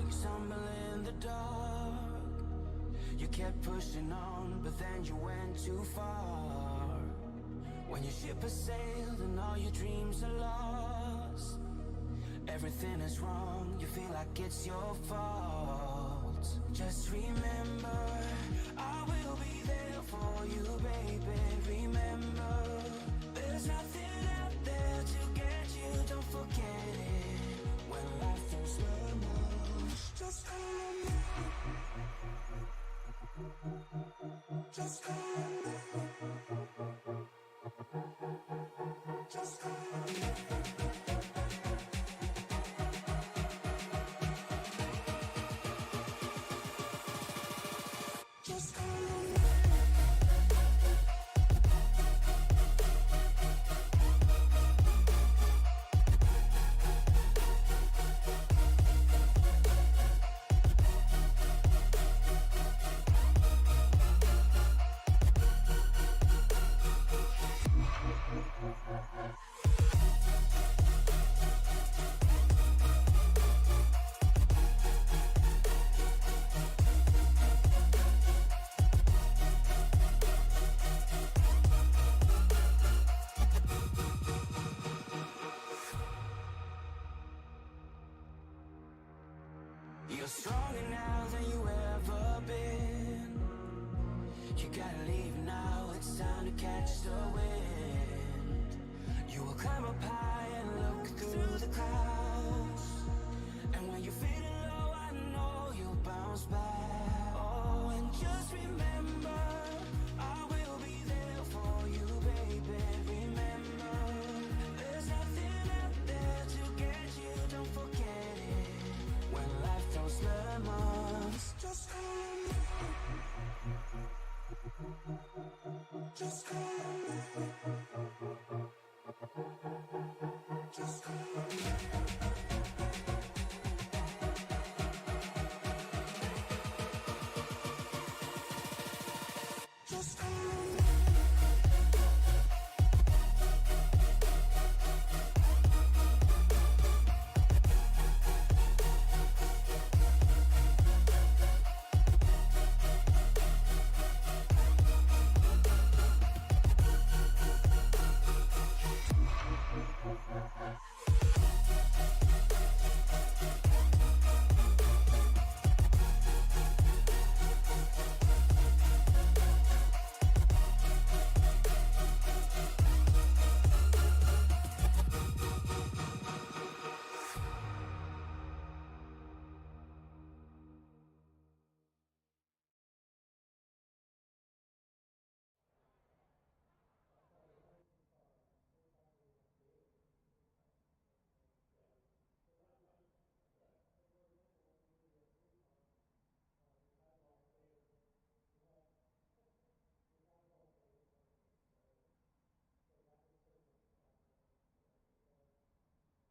You stumble in the dark. You kept pushing on, but then you went too far. When your ship has sailed and all your dreams are lost, everything is wrong, you feel like it's your fault. Just remember, I will be there for you, baby. Remember, there's nothing out there to get you, don't forget it. When life throws lemons, just call on me. Just call on me. Just call on me. Just call on me. You're stronger now than you ever been. You gotta leave now, it's time to catch the wind. You will climb up high and look through the clouds. And when you're feeling low, I know you'll bounce back. Oh, and just remember, I will be there for you, baby. Remember, there's nothing out there to get you, don't forget it. When life throws lemons, just call on me. Just call on me. Just call on me. Just call on me.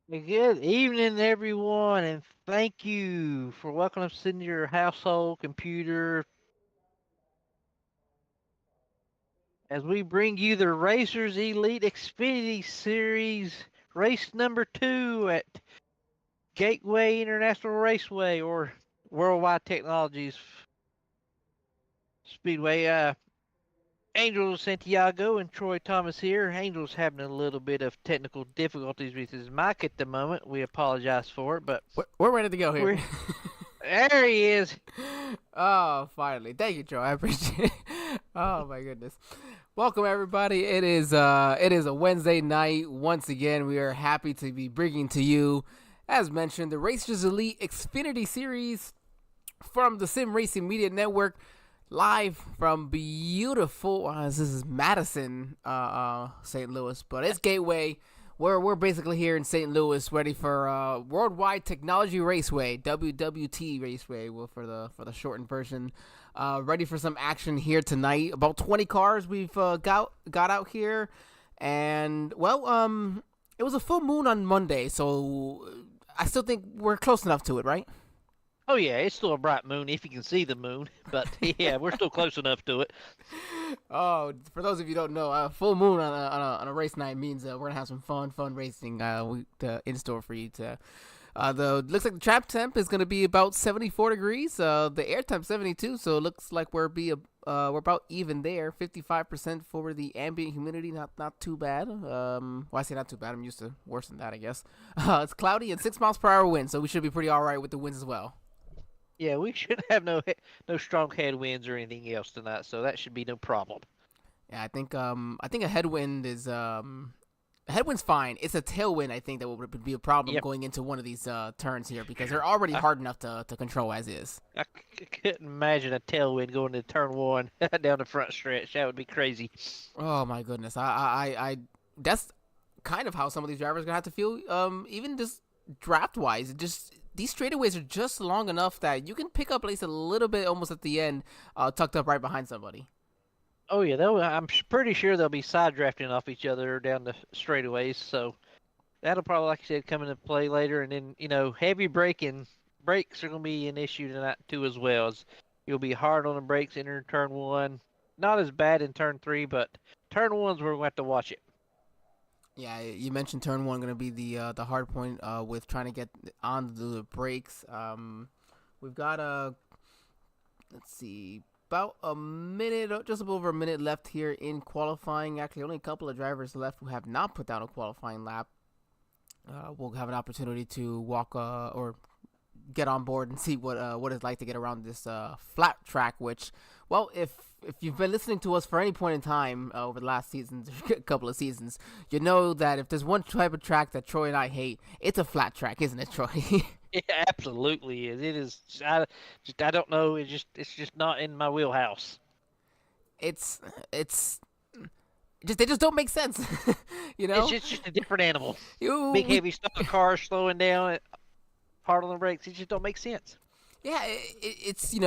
Good evening, everyone, and thank you for welcoming us into your household computer as we bring you the Racers Elite Xfinity Series race number 2 at Gateway International Raceway or Worldwide Technologies Speedway. Angel Santiago and Troy Thomas here. Angel's having a little bit of technical difficulties with his mic at the moment. We apologize for it, but We're ready to go here. there he is. Oh, finally. Thank you, Joe. I appreciate it. Oh, my goodness. Welcome, everybody. It is a Wednesday night. Once again, we are happy to be bringing to you, as mentioned, the Racers Elite Xfinity Series from the Sim Racing Media Network, live from beautiful, this is Madison, St. Louis, but it's Gateway. We're basically here in St. Louis, ready for Worldwide Technology Raceway, WWT Raceway, for the shortened version. Ready for some action here tonight. About 20 cars we've got out here, and it was a full moon on Monday, so I still think we're close enough to it, right? Oh yeah, it's still a bright moon if you can see the moon, but yeah, we're still close enough to it. Oh, for those of you who don't know, full moon on a race night means we're gonna have some fun racing in store for you to Looks like the trap temp is gonna be about 74 degrees. The air temp 72, so it looks like we're about even there. 55% for the ambient humidity, not too bad. Well, I say not too bad. I'm used to worse than that, I guess. It's cloudy and 6 miles per hour wind, so we should be pretty all right with the winds as well. Yeah, we should have no strong headwinds or anything else tonight, so that should be no problem. Yeah, I think a headwind is headwind's fine. It's a tailwind, I think, that would be a problem going into one of these turns here because they're already hard enough to control as is. I couldn't imagine a tailwind going to turn 1 down the front stretch. That would be crazy. Oh my goodness, I that's kind of how some of these drivers are gonna have to feel. Even just draft wise, these straightaways are just long enough that you can pick up at least a little bit almost at the end, tucked up right behind somebody. Oh yeah, I'm pretty sure they'll be side drafting off each other down the straightaways. So that'll probably, like I said, come into play later. And then heavy brakes are going to be an issue tonight too, as well. As you'll be hard on the brakes entering turn 1. Not as bad in turn 3, but turn 1's where we have to watch it. Yeah, you mentioned turn 1 going to be the hard point with trying to get on the brakes. We've got let's see. About a minute, just over a minute left here in qualifying. Actually, only a couple of drivers left who have not put down a qualifying lap. We'll have an opportunity to walk or get on board and see what it's like to get around this flat track. Which, well, if you've been listening to us for any point in time over the last seasons, a couple of seasons, you know that if there's one type of track that Troy and I hate, it's a flat track, isn't it, Troy? It absolutely is. It is. I don't know. It's just not in my wheelhouse. It's they just don't make sense. It's just a different animal. Big heavy stock cars slowing down, hard on the brakes. It just don't make sense. Yeah, it's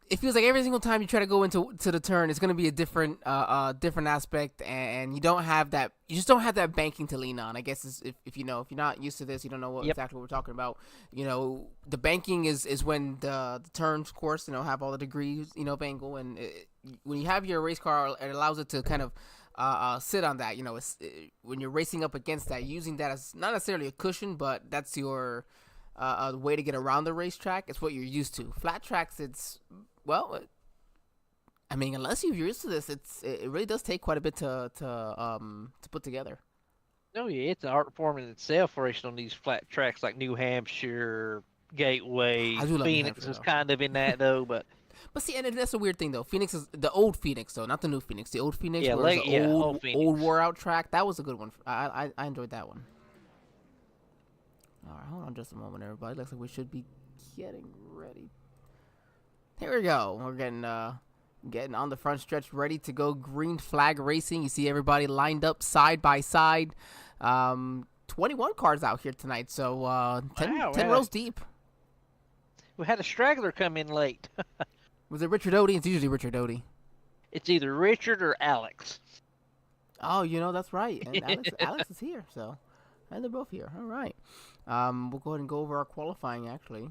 it feels like every single time you try to go into the turn, it's going to be a different aspect, and you just don't have that banking to lean on. I guess if you're not used to this, you don't know exactly what we're talking about. The banking is when the turns, of course, have all the degrees, of angle, and when you have your race car, it allows it to kind of sit on that. When you're racing up against that, using that as not necessarily a cushion, but that's your way to get around the racetrack. It's what you're used to. Flat tracks, unless you're used to this, it really does take quite a bit to put together. Oh yeah, it's an art form in itself, racing on these flat tracks like New Hampshire, Gateway. Phoenix is kind of in that though, but see, and that's a weird thing though. Phoenix is the old Phoenix though, not the new Phoenix. The old Phoenix, old wore out track. That was a good one. I enjoyed that one. All right, hold on just a moment, everybody. Looks like we should be getting ready. Here we go. We're getting on the front stretch, ready to go. Green flag racing. You see everybody lined up side by side. 21 cars out here tonight, so 10 rows deep. We had a straggler come in late. Was it Richard Odie? It's usually Richard Odie. It's either Richard or Alex. Oh, that's right. And Alex is here, so. And they're both here. All right. We'll go ahead and go over our qualifying, actually.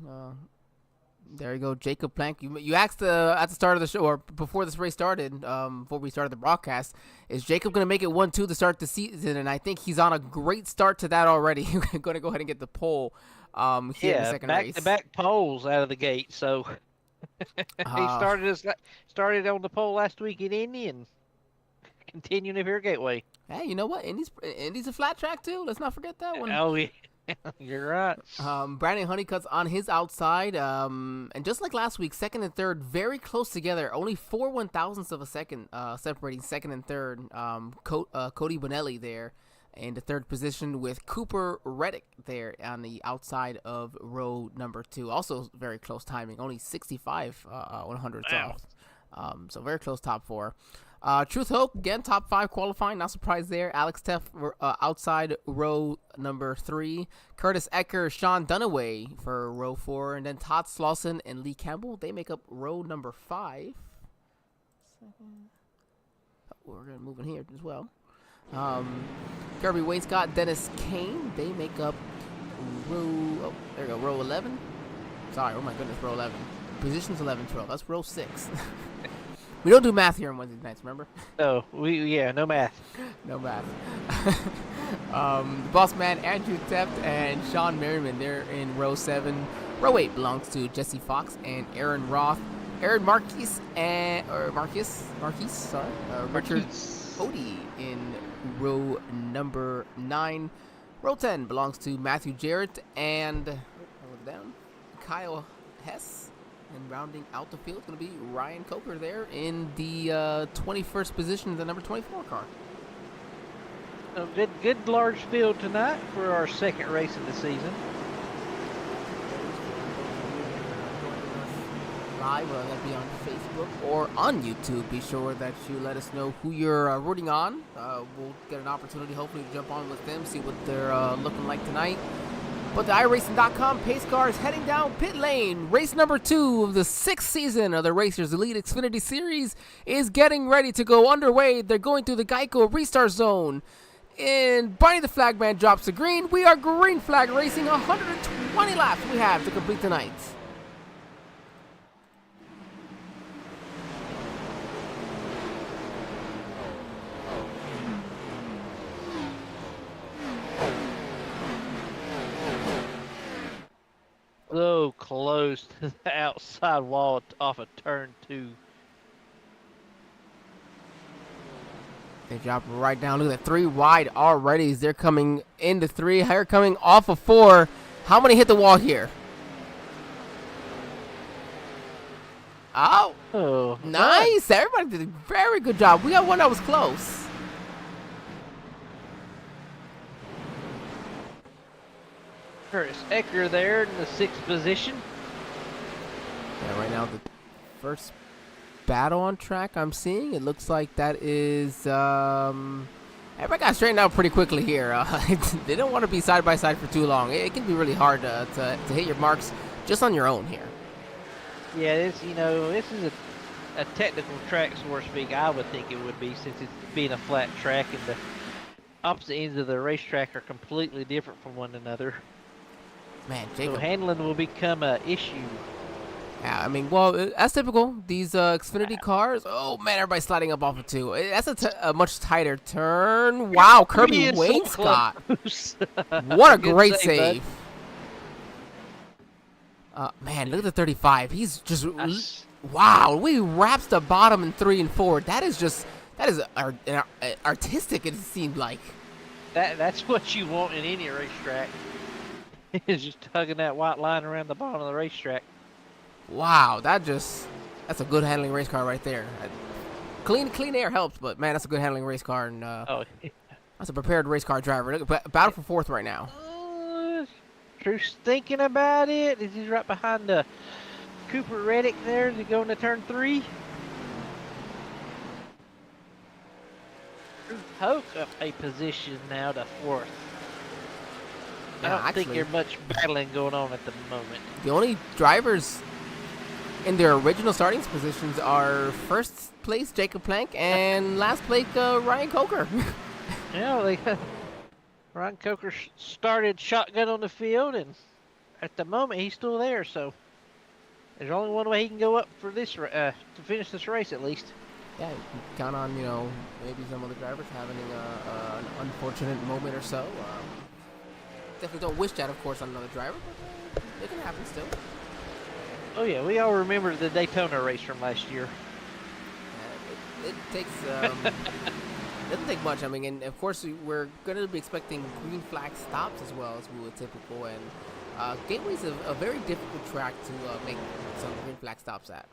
There you go, Jacob Plank. You asked at the start of the show, or before this race started, before we started the broadcast, is Jacob going to make it 1-2 to start the season? And I think he's on a great start to that already. We're going to go ahead and get the pole here in the second race. Back-to-back poles out of the gate. So he started on the pole last week in Indy and continuing up here at Gateway. Hey, you know what? Indy's a flat track too. Let's not forget that one. Oh yeah. You're right. Brandon Honeycutt's on his outside, and just like last week, second and third very close together. Only 4 1,000ths of a second separating second and third. Cody Bonelli there in the third position with Cooper Reddick there on the outside of row number 2. Also very close timing, only 65 100ths off. So very close top 4. Truth Hope, again, top 5 qualifying. Not surprised there. Alex Teff outside row number 3. Curtis Ecker, Sean Dunaway for row 4. And then Todd Slauson and Lee Campbell, they make up row number 5. We're going to move in here as well. Kirby Wainscott, Dennis Kane, they make up row 11. Sorry, oh my goodness, row 11. Positions 11, 12. That's row 6. We don't do math here on Wednesday nights, remember? No, no math. No math. The boss man, Andrew Teft and Sean Merriman, they're in row 7. Row 8 belongs to Jesse Fox and Aaron Roth. Aaron Marquis and Richard Odie in row number 9. Row 10 belongs to Matthew Jarrett and Kyle Hess. And rounding out the field is going to be Ryan Coker there in the 21st position, the number 24 car. A good large field tonight for our second race of the season. Live, whether that be on Facebook or on YouTube, be sure that you let us know who you're rooting on. We'll get an opportunity hopefully to jump on with them, see what they're looking like tonight. But the iRacing.com pace car is heading down pit lane. Race number 2 of the 6th season of the Racers Elite Xfinity Series is getting ready to go underway. They're going through the Geico restart zone. And Barney the Flagman drops the green. We are green flag racing. 120 laps we have to complete tonight. So close to the outside wall off of turn 2. They drop right down. Look at that, 3 wide already. They're coming into 3. They're coming off of 4. How many hit the wall here? Oh, nice. Everybody did a very good job. We got one that was close. Curtis Ecker there in the 6th position. Yeah, right now the first battle on track I'm seeing. It looks like that is everybody got straightened out pretty quickly here. They don't want to be side by side for too long. It can be really hard to hit your marks just on your own here. Yeah, this is a technical track, so to speak. I would think it would be, since it's being a flat track and the opposite ends of the racetrack are completely different from one another. Man, Jacob. So handling will become an issue. Yeah, I mean, well, that's typical. These Xfinity cars. Oh man, everybody's sliding up off of 2. That's a much tighter turn. Wow, Kirby Wainscott. What a great save. Man, look at the 35. He's just wow. We wraps the bottom in 3 and 4. That is artistic. It seemed like. That's what you want in any racetrack. Is just tugging that white line around the bottom of the racetrack. Wow, that's a good handling race car right there. Clean air helps, but man, that's a good handling race car, and that's a prepared race car driver. Look, battle for 4th right now. Drew's thinking about it. He's right behind the Cooper Reddick there as he go into turn 3. Drew Hoke up a position now to 4th. I don't think there's much battling going on at the moment. The only drivers in their original starting positions are first place Jacob Plank and last place Ryan Coker. Yeah, Ryan Coker started shotgun on the field, and at the moment he's still there. So there's only one way he can go up for this to finish this race at least. Yeah, you can count on maybe some other drivers having an unfortunate moment or so. Definitely don't wish that, of course, on another driver, but it can happen still. Oh yeah, we all remember the Daytona race from last year. It takes doesn't take much. I mean, and of course we're going to be expecting green flag stops as well as we would typical. And Gateway's a very difficult track to make some green flag stops at.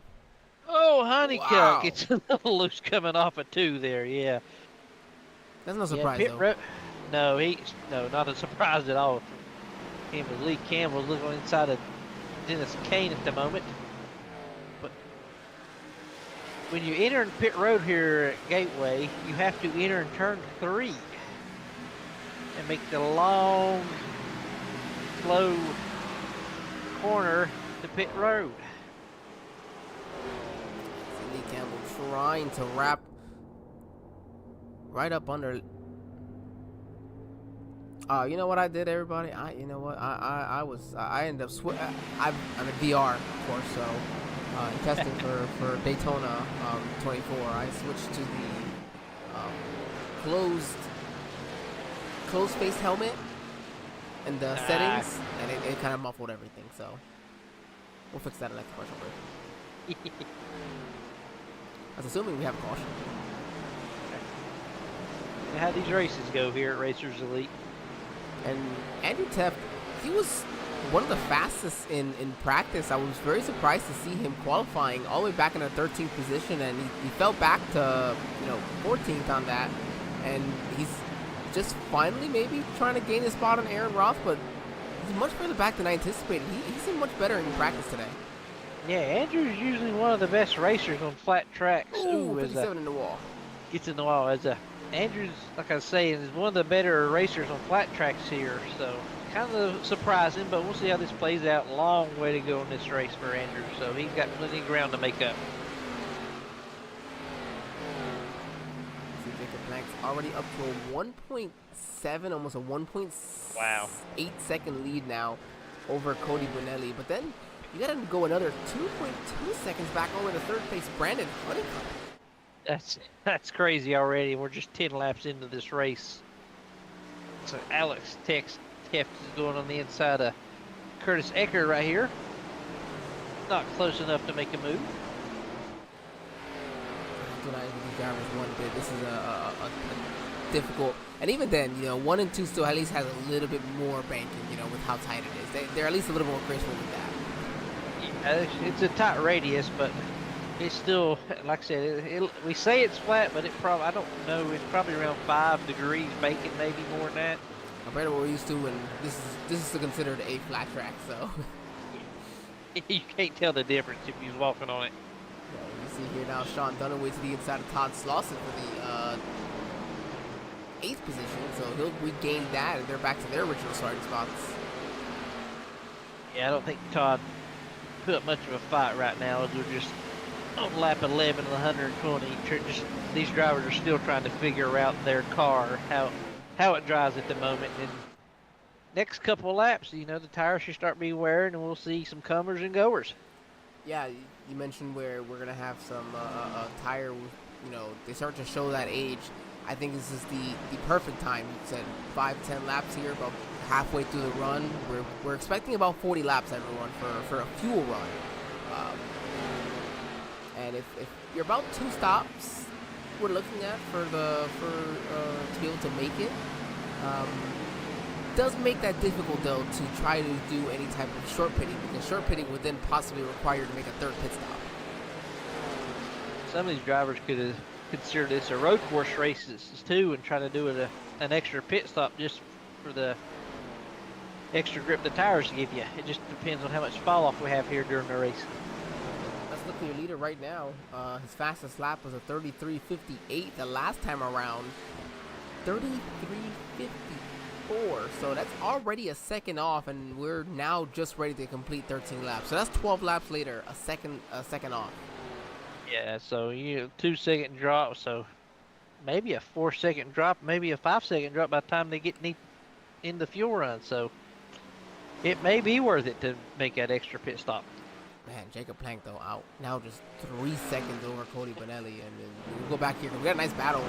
Oh, Honeycock! Wow. It's a little loose coming off of 2 there. Yeah. That's no surprise though. No, not a surprise at all. Him and Lee Campbell's looking inside of Dennis Kane at the moment. But when you enter in pit road here at Gateway, you have to enter in turn 3 and make the long, slow corner to pit road. Lee Campbell trying to wrap right up under. You know what I did, everybody? I ended up I'm a VR, of course, so in testing for Daytona 24. I switched to the closed face helmet and the settings, and it kind of muffled everything. So we'll fix that in the next commercial break. I was assuming we have a caution. How these races go here at Racers Elite. And Andrew Teft, he was one of the fastest in practice. I was very surprised to see him qualifying all the way back in the 13th position, and he fell back to 14th on that, and he's just finally maybe trying to gain his spot on Aaron Roth, but he's much further back than I anticipated. He seemed much better in practice today. Yeah, Andrew's usually one of the best racers on flat tracks. Ooh, 57 in the wall. Gets in the wall. Andrew's, like I was saying, is one of the better racers on flat tracks here. So kind of surprising, but we'll see how this plays out. Long way to go in this race for Andrew. So he's got plenty of ground to make up. See Jacob Blank's already up to a 1.7, almost a 1.8 second lead now over Cody Bonelli. But then you got to go another 2.2 seconds back over to third place Brandon Honeycutt. That's crazy already. We're just 10 laps into this race. So Alex Teft is going on the inside of Curtis Ecker right here. Not close enough to make a move. This is a difficult, and even then, 1 and 2 still at least has a little bit more banking, with how tight it is. They're at least a little more graceful with that. Yeah, it's a tight radius, but it's still, like I said, we say it's flat, but I don't know, it's probably around 5 degrees banking, maybe more than that. Compared to what we're used to, and this is considered a flat track, so. You can't tell the difference if you're walking on it. Yeah, you see here now Sean Dunaway to the inside of Todd Slauson for the 8th position, so he'll regain that, and they're back to their original starting spots. Yeah, I don't think Todd put up much of a fight right now, as we're just on lap 11 of the 120. These drivers are still trying to figure out their car, how it drives at the moment. And next couple of laps, the tires should start being wearing, and we'll see some comers and goers. Yeah, you mentioned where we're gonna have some tire. They start to show that age. I think this is the perfect time. You said 5-10 laps here, about halfway through the run. We're expecting about 40 laps, everyone, for a fuel run. And if you're about 2 stops, we're looking at to be able to make it. Does make that difficult though to try to do any type of short pitting, because short pitting would then possibly require you to make a 3rd pit stop. Some of these drivers could have considered this a road course races too, and try to do an extra pit stop just for the extra grip the tires give you. It just depends on how much fall off we have here during the race. Let's look at your leader right now. His fastest lap was a 33.58 the last time around. 33.54. So that's already a second off, and we're now just ready to complete 13 laps. So that's 12 laps later, a second off. Yeah, so 2-second drop, so maybe a 4-second drop, maybe a 5-second drop by the time they get in the fuel run. So it may be worth it to make that extra pit stop. Man, Jacob Plank though out now, just 3 seconds over Cody Bonelli, and then we'll go back here. We got a nice battle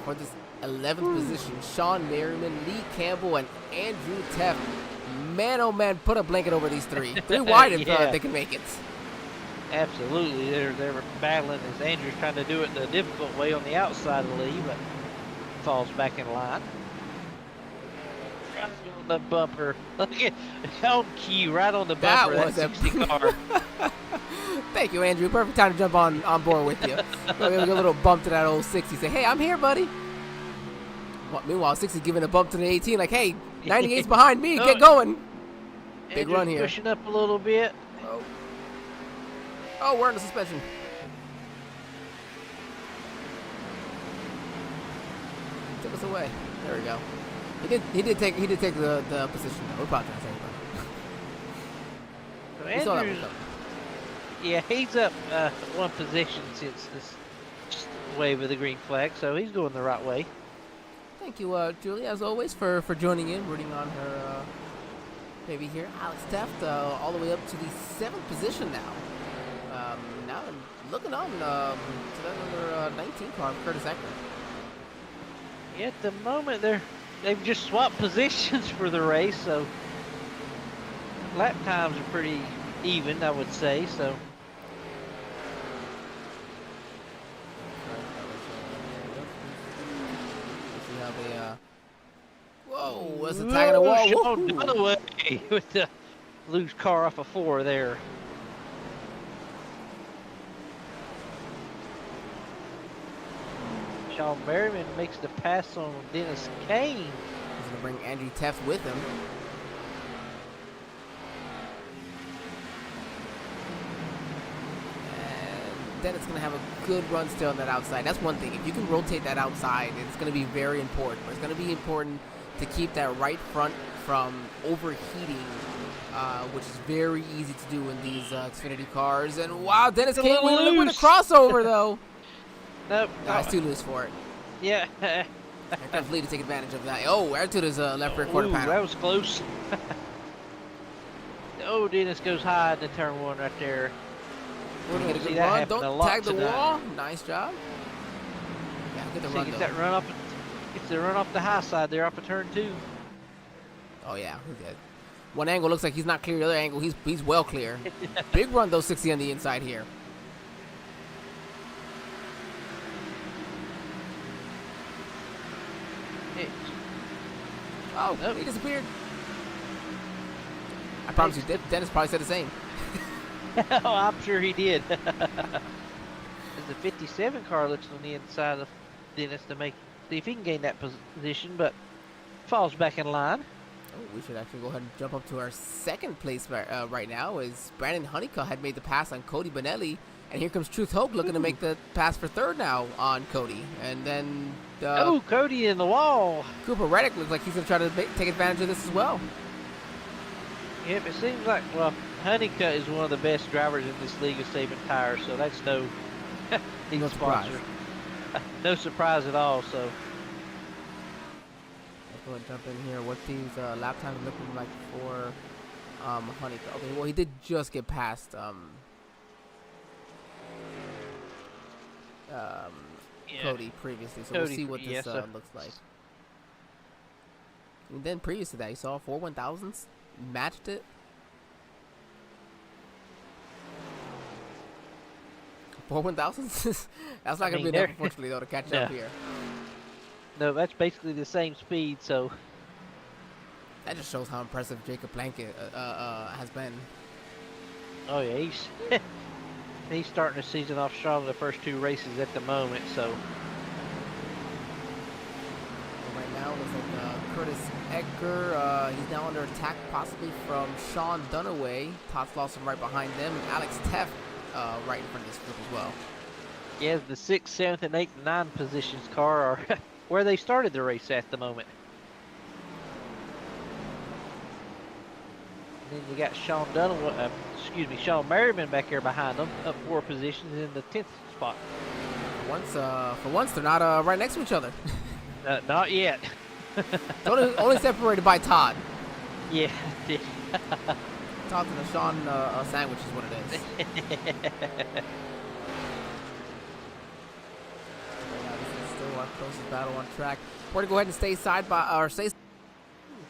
for this 11th position. Sean Merriman, Lee Campbell, and Andrew Teft. Man, oh man, put a blanket over these 3 wide if they can make it. Absolutely, they're battling as Andrew's trying to do it the difficult way on the outside of Lee, but falls back in line. Right on the bumper. Look at on cue, right on the bumper. That was a 60 car. Thank you, Andrew. Perfect time to jump on board with you. Give a little bump to that old 60. Say, hey, I'm here, buddy. Well, meanwhile, 60 giving a bump to the 18, like, hey, 98's behind me. Get going. Big Andrew's run here. Pushing up a little bit. Oh, we're in the suspension. Took us away. There we go. He did take the position. We're probably trying to say so Andrews, yeah, he's up 1 position since this wave of the green flag, so he's going the right way. Thank you, Julie, as always, for joining in, rooting on her baby here. Alex Teft all the way up to the 7th position now. Now looking on to that number 19 car, Curtis Eckler. Yeah, at the moment they've just swapped positions for the race, so lap times are pretty even, I would say. So see how they whoa, that's attacking the wall. Sean Dunaway with the loose car off of 4 there. Sean Merriman makes the pass on Dennis Kane. He's going to bring Andrew Teft with him. And then it's going to have a good run still on that outside. That's one thing. If you can rotate that outside, it's going to be very important. But it's going to be important to keep that right front from overheating, which is very easy to do in these Xfinity cars. And wow, Dennis Kane with a crossover, though. Nope. No, it's too loose for it. Yeah. Here comes Lee to take advantage of that. Oh, right to his left rear quarter panel. That was close. Oh, Dennis goes high in the turn 1 right there. We're going to get a good run. Don't tag the wall. Nice job. Yeah, get the run, gets that run up. Gets the run off the high side there off of turn 2. Oh, yeah. We're good. One angle looks like he's not clear. The other angle, he's well clear. Big run, though, 60 on the inside here. Oh, nope. He disappeared. I promise you, Dennis probably said the same. Oh, I'm sure he did. There's a 57 car looks on the inside of Dennis to see if he can gain that position, but falls back in line. Oh, we should actually go ahead and jump up to our second place right now, as Brandon Honeycutt had made the pass on Cody Bonelli, and here comes Truth Hope looking to make the pass for third now on Cody. And then Cody in the wall. Cooper Reddick looks like he's going to try to take advantage of this as well. Yep, it seems like, well, Honeycutt is one of the best drivers in this league of saving tires, so that's no surprise. No surprise at all. So let's go ahead and jump in here. What these lap times are looking like for Honeycutt? Okay, well, he did just get past Cody previously, so we'll see what this looks like. And then previous to that, you saw 4 1000s, matched it. 4 1000s? That's not going to be enough, unfortunately, though, to catch up here. No, that's basically the same speed, so. That just shows how impressive Jacob Blanket has been. Oh, yeah, he's starting the season off strong in the first 2 races at the moment, so. Right now, it looks like Curtis Edgar, he's now under attack possibly from Sean Dunaway. Todd Lawson right behind them. Alex Teff right in front of this group as well. Yeah, the 6th, 7th, and 8th and 9th positions car are where they started the race at the moment. And then you got Sean Sean Merriman back here behind them, up 4 positions in the 10th spot. For once, they're not right next to each other. Not yet. only separated by Todd. Yeah. Todd and a Sean sandwich is what it is. Still our closest battle on track. We're gonna go ahead and stay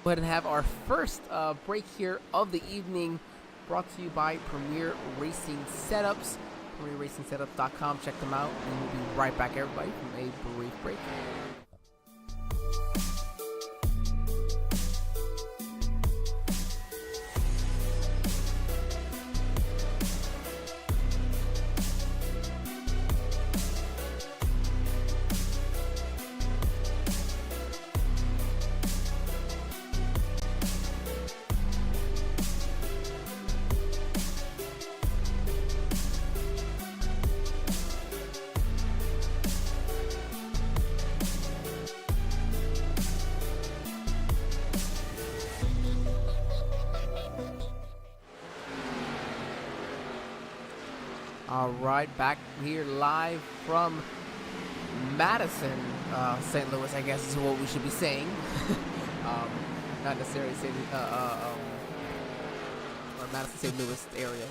go ahead and have our first break here of the evening, brought to you by Premier Racing Setups. PremierRacingSetups.com. Check them out, and we'll be right back, everybody, from a brief break. All right, back here live from Madison, St. Louis, I guess is what we should be saying. Not necessarily St. or Madison, St. Louis area.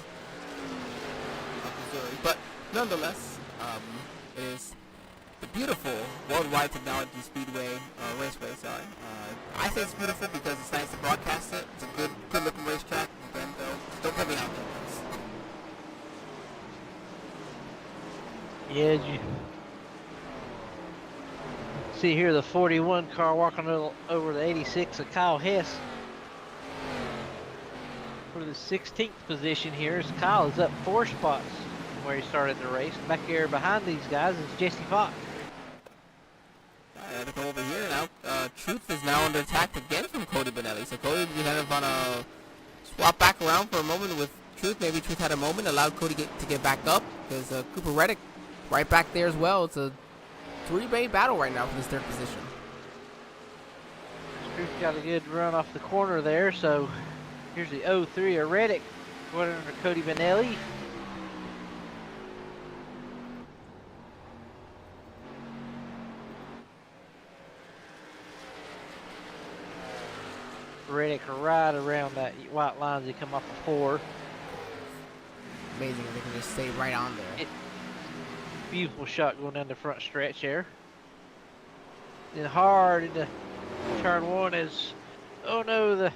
Missouri. But nonetheless, it is the beautiful Worldwide Technology Raceway. Sorry, I say it's beautiful because it's nice to broadcast it. It's a good looking racetrack. And don't put me out there, please. Yeah, you see here the 41 car walking over the 86 of Kyle Hess for the 16th position here. As Kyle is up 4 spots from where he started the race. Back here behind these guys is Jesse Fox. I had to come over here now. Truth is now under attack again from Cody Benelli. So Cody kind of on a swap back around for a moment with Truth. Maybe Truth had a moment, allowed Cody to get back up because Cooper Reddick right back there as well. It's a 3-way battle right now for this 3rd position. Truth got a good run off the corner there. So here's the 03 of Reddick going under Cody Benelli. Reddick right around that white line as he come off the 4. Amazing if they can just stay right on there. Beautiful shot going down the front stretch there. Then hard into turn 1 as, oh no, the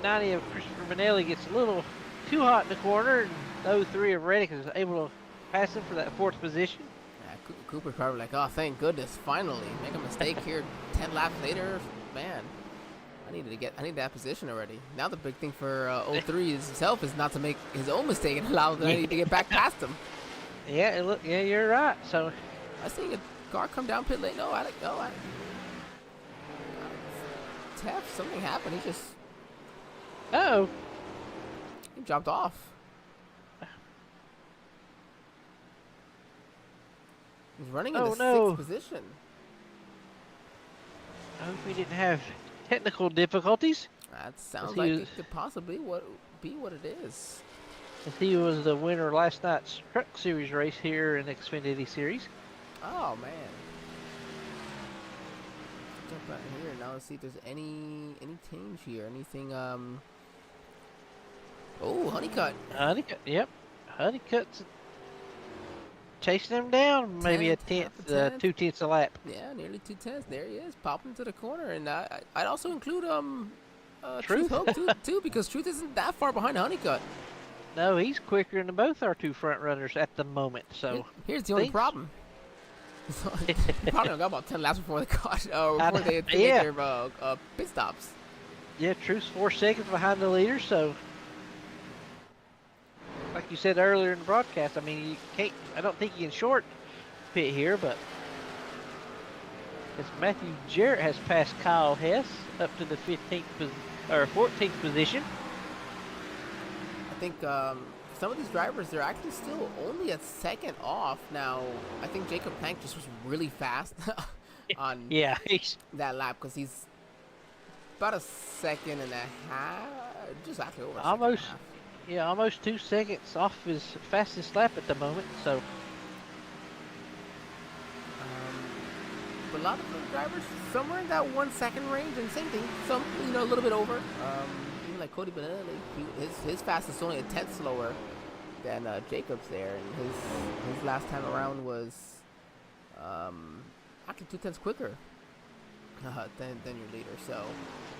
90 of Christopher Benelli gets a little too hot in the corner, and 03 of Reddick is able to pass him for that 4th position. Yeah, Cooper's probably like, oh, thank goodness, finally. Make a mistake here 10 laps later. Man, I need that position already. Now the big thing for 03 himself is not to make his own mistake and allow the 90 to get back past him. Yeah, yeah, you're right. So I see a car come down pit lane. No, Tef, something happened. He dropped off. He's running in the 6th position. I hope we didn't have technical difficulties. That sounds like it could possibly be what it is. He was the winner of last night's Truck Series race here in the Xfinity Series. Oh man! Jump out here now. Let's see if there's any change here. Anything? Oh, Honeycutt. Honeycutt. Yep. Honeycutt's chasing him down. Maybe a 2/10 a lap. Yeah, nearly 2/10. There he is, popping to the corner. And I'd also include Truth Hope too, because Truth isn't that far behind Honeycutt. No, he's quicker than both our 2 front runners at the moment. So here's the only problem. Probably got about 10 laps before they make their pit stops. Yeah, Truth's 4 seconds behind the leader. So, like you said earlier in the broadcast, I mean, you can't. I don't think you can short pit here, but as Matthew Jarrett has passed Kyle Hess up to the 14th position. I think some of these drivers, they're actually still only a second off. Now, I think Jacob Plank just was really fast on that lap because he's about a second and a half, just actually over almost, almost 2 seconds off his fastest lap at the moment. So, but a lot of the drivers somewhere in that 1 second range, and same thing, some a little bit over. Like Cody Benelli, his fastest only a 10th slower than Jacob's there, and his last time around was actually 2/10 quicker than your leader. So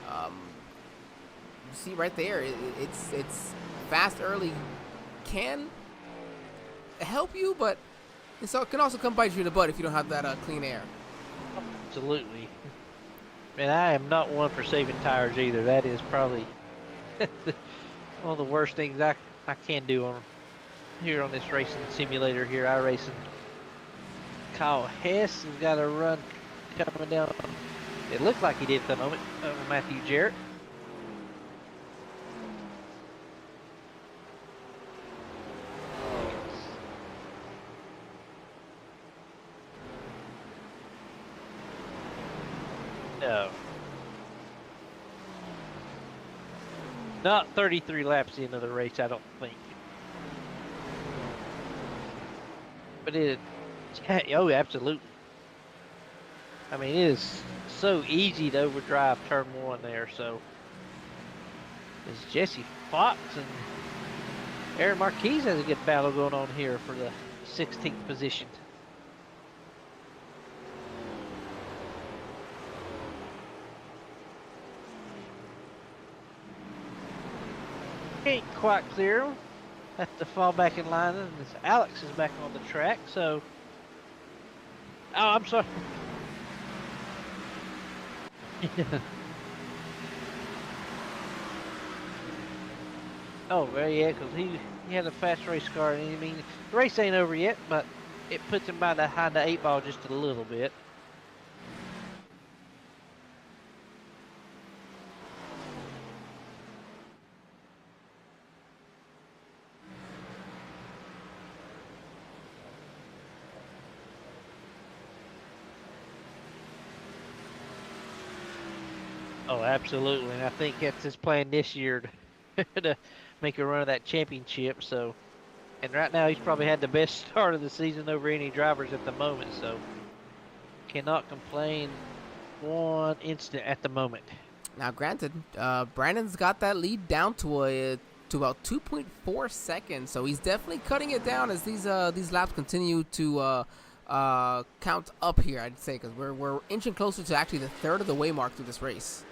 you see right there, it's fast early can help you, but it can also come bite you in the butt if you don't have that clean air. Absolutely. And I am not one for saving tires either. That is probably one of the worst things I can do here on this racing simulator here, iRacing. Kyle Hess has got a run coming down. It looked like he did at the moment over Matthew Jarrett. No. Not 33 laps into the race, I don't think. But oh, absolutely. I mean, it is so easy to overdrive turn 1 there. So, it's Jesse Fox and Aaron Marquez has a good battle going on here for the 16th position. Ain't quite clear. Have to fall back in line, and this Alex is back on the track. So, oh, I'm sorry. Oh, well, yeah, because he had a fast race car, and I mean, the race ain't over yet, but it puts him behind the 8 ball just a little bit. Oh, absolutely, and I think that's his plan this year to make a run of that championship. So, and right now he's probably had the best start of the season over any drivers at the moment. So, cannot complain one instant at the moment. Now, granted, Brandon's got that lead down to about 2.4 seconds, so he's definitely cutting it down as these laps continue to count up here. I'd say because we're inching closer to actually the third of the way mark through this race.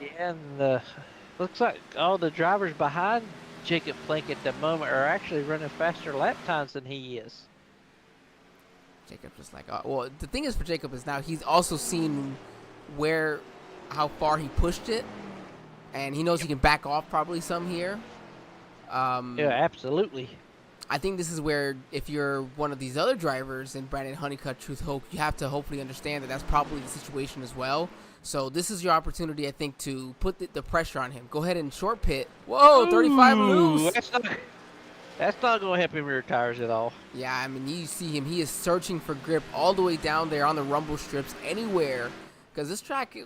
Yeah, and looks like all the drivers behind Jacob Plank at the moment are actually running faster lap times than he is. Jacob just like, well, the thing is for Jacob is now he's also seen how far he pushed it, and he knows he can back off probably some here. Yeah, absolutely. I think this is where if you're one of these other drivers in Brandon Honeycutt, Truth Hope, you have to hopefully understand that that's probably the situation as well. So this is your opportunity, I think, to put the pressure on him. Go ahead and short pit. Whoa, 35 loose. That's not going to help him rear tires at all. Yeah, I mean, you see him. He is searching for grip all the way down there on the rumble strips, anywhere. Because this track,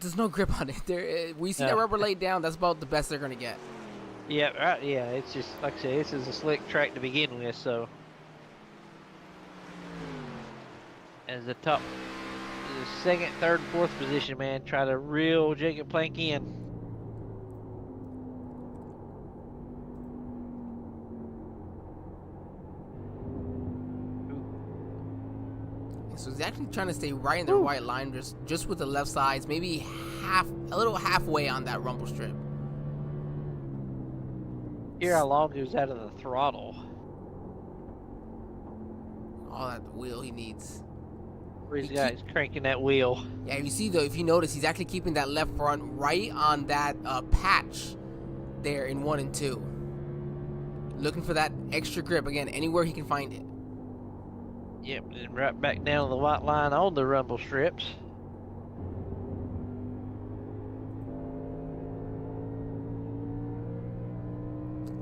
there's no grip on it. We see that rubber laid down. That's about the best they're going to get. Yeah, right. Yeah, it's just, like I said, this is a slick track to begin with, so. As the top, the second, third, fourth position, man, try to reel Jacob Plank in. So he's actually trying to stay right in the white line, just with the left sides, maybe a little halfway on that rumble strip. Hear how long he was out of the throttle. All that wheel he needs. He's cranking that wheel. Yeah, you see though, if you notice, he's actually keeping that left front right on that patch there in 1 and 2. Looking for that extra grip again, anywhere he can find it. Yep, and right back down to the white line on the rumble strips.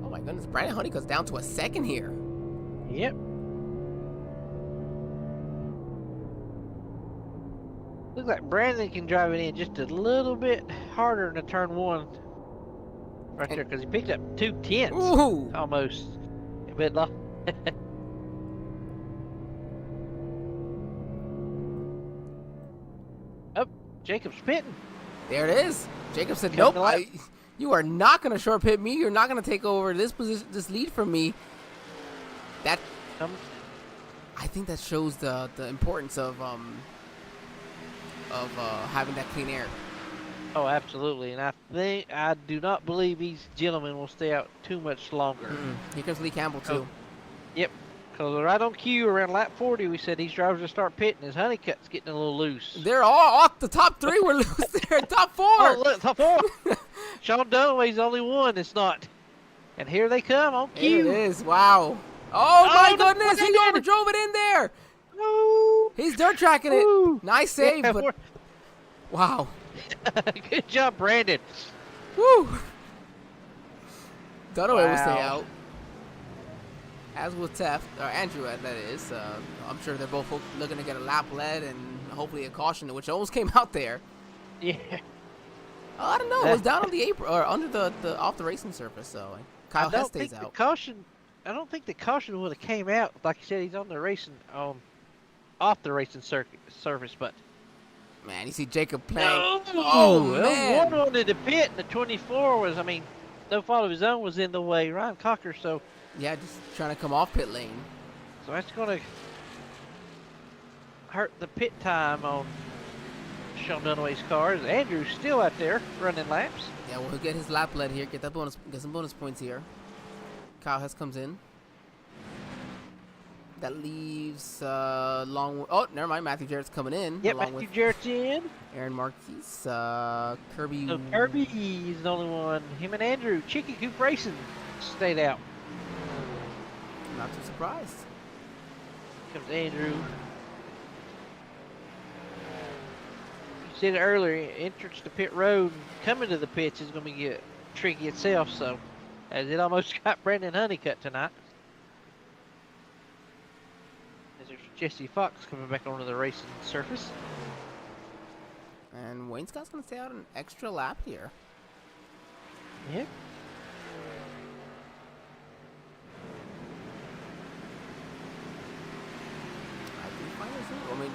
Oh my goodness, Brandon Honeycutt's down to a second here. Yep. Looks like Brandon can drive it in just a little bit harder in the turn 1. Right there, because he picked up 2/10 almost. A bit low. Oh, Jacob's pitting. There it is. Jacob said, nope, you are not going to short pit me. You're not going to take over this position, this lead from me. That, I think that shows the importance of having that clean air. Oh, absolutely. And I do not believe these gentlemen will stay out too much longer. Here comes Lee Campbell, too. Yep. Because right on cue around lap 40, we said these drivers will start pitting. His Honeycutt's getting a little loose. They're all off. The top 3 were loose there. Top 4. Oh, look, top 4. Sean Dunaway's the only one that's not. And here they come on cue. Here it is. Wow. Oh, my goodness. He overdrove it in there. Woo. He's dirt tracking it. Woo. Nice save, Yeah, but wow. Good job, Brandon. Woo. Dunaway will Wow. stay out. As will Teft, or Andrew, that is. I'm sure they're both looking to get a lap lead and hopefully a caution, which almost came out there. Yeah. Oh, I don't know. It was down on the apron or under the off the racing surface. So Kyle Hess stays out. I don't think the caution would have came out. Like you said, he's on the racing off the racing surface, but. Man, you see Jacob playing. No, oh man! One wanted to pit, and the 24 was. I mean, no fault of his own was in the way, Ryan Cocker. So Yeah, just trying to come off pit lane. that's going to hurt the pit time on Sean Dunaway's cars. Andrew's still out there running laps. Yeah, well, he'll get his lap lead here. Get some bonus points here. Kyle Hess comes in. That leaves long. Oh, never mind. Matthew Jarrett's coming in. Yep, along Matthew with Jarrett's in. Aaron Marquis, Kirby. So Kirby's the only one. Him and Andrew, Chicken Coop Racing, stayed out. Not too surprised. Comes Andrew. You said it earlier, entrance to pit road and coming to the pits is going to get tricky itself. So, as it almost got Brandon Honeycutt tonight. As there's Jesse Fox coming back onto the racing surface. And Wayne Scott's going to stay out an extra lap here. Yep. I mean,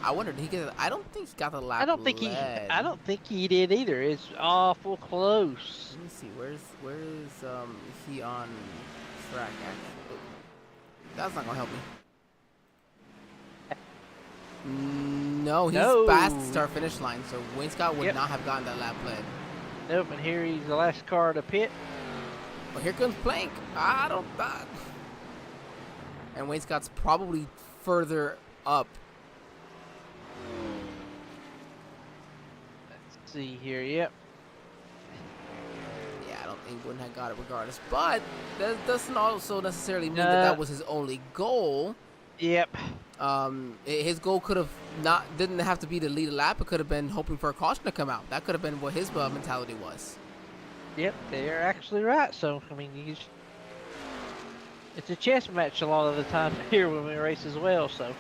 I wondered, did he get? I don't think he got the lap. I don't think he did either. It's awful close. Let me see. Where's he on track? Actually, that's not gonna help me. No, he's past the start finish line, so Wayne Scott would not have gotten that lap lead. Nope, and here he's the last car to pit. Well, here comes Plank. I don't. And Wayne Scott's probably further up. Let's see here. Yep. Yeah, I don't think Wooden had got it regardless. But that doesn't also necessarily mean that was his only goal. Yep. His goal didn't have to be to lead a lap. It could have been hoping for a caution to come out. That could have been what his mentality was. Yep, they're actually right. So, I mean, it's a chess match a lot of the time here when we race as well. So, it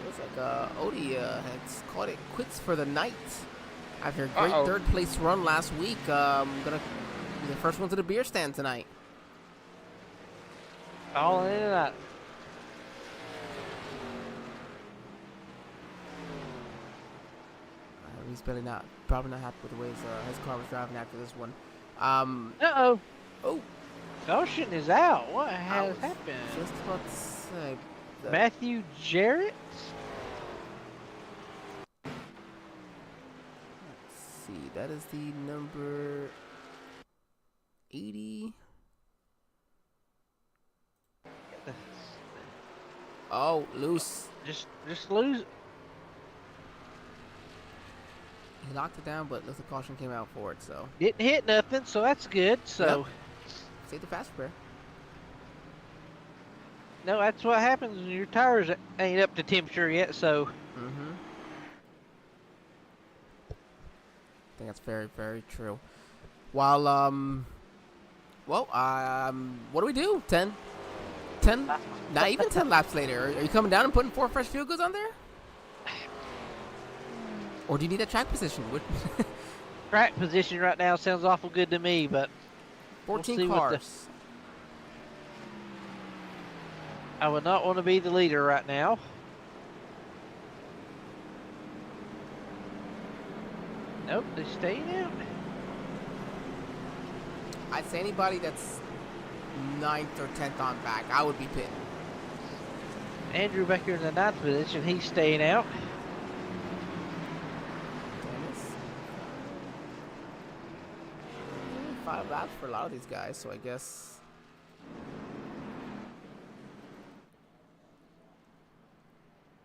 looks like Odie has called it quits for the night after a great third place run last week. Gonna be the first one to the beer stand tonight. All in and out. He's probably not happy with the way his car was driving after this one. Uh-oh. Oh. Caution is out. What has happened? Just about to say. Matthew Jarrett? Let's see. That is the number 80. Oh, loose. Just lose. He locked it down, but the caution came out for it, so. Didn't hit nothing, so that's good. So. Yep. Save the fast repair. No, that's what happens when your tires ain't up to temperature yet, so. Mm-hmm. I think that's very, very true. While, what do we do? 10, not even 10 laps later. Are you coming down and putting 4 fresh fuel goods on there? Or do you need that track position? Track position right now sounds awful good to me, but 14 cars. I would not want to be the leader right now. Nope, they're staying out. I'd say anybody that's 9th or 10th on back, I would be pitting. Andrew back here in the 9th position, he's staying out. 5 laps for a lot of these guys, so I guess.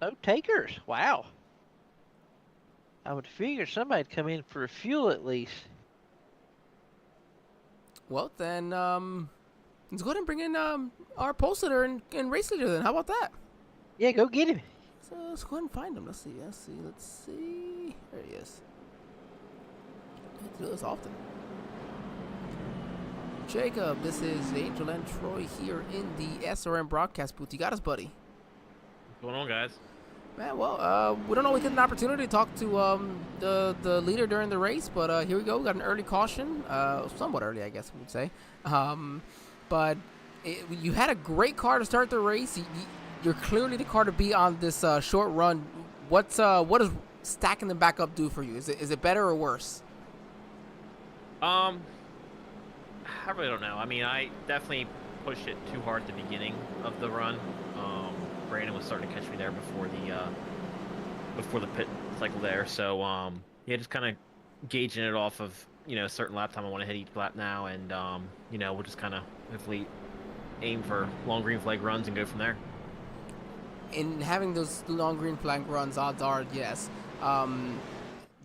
No takers. Wow. I would figure somebody'd come in for fuel at least. Well, then, let's go ahead and bring in our pole sitter and race leader then. How about that? Yeah, go get him. So let's go ahead and find him. Let's see. There he is. I have to do this often. Jacob, this is Angel and Troy here in the SRM broadcast booth. You got us, buddy. What's going on, guys? Man, well, we don't always get an opportunity to talk to the leader during the race, but here we go. We got an early caution, somewhat early, I guess we would say. But you had a great car to start the race. You're clearly the car to be on this short run. What does stacking them back up do for you? Is it better or worse? I really don't know. I mean, I definitely pushed it too hard at the beginning of the run. Brandon was starting to catch me there before the pit cycle there. So yeah, just kind of gauging it off of a certain lap time I want to hit each lap now, and we'll just kind of hopefully aim for long green flag runs and go from there. In having those long green flag runs, odds are yes.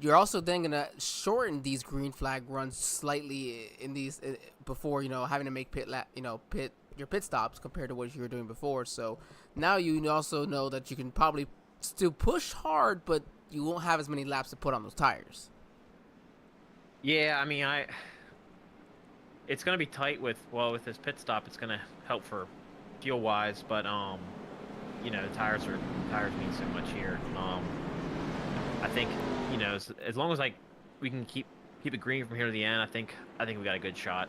You're also then gonna shorten these green flag runs slightly in these before having to make your pit stops compared to what you were doing before. So now you also know that you can probably still push hard, but you won't have as many laps to put on those tires. Yeah, I mean, it's gonna be tight with this pit stop. It's gonna help for fuel wise, but the tires mean so much here. I think as long as we can keep it green from here to the end, I think we got a good shot.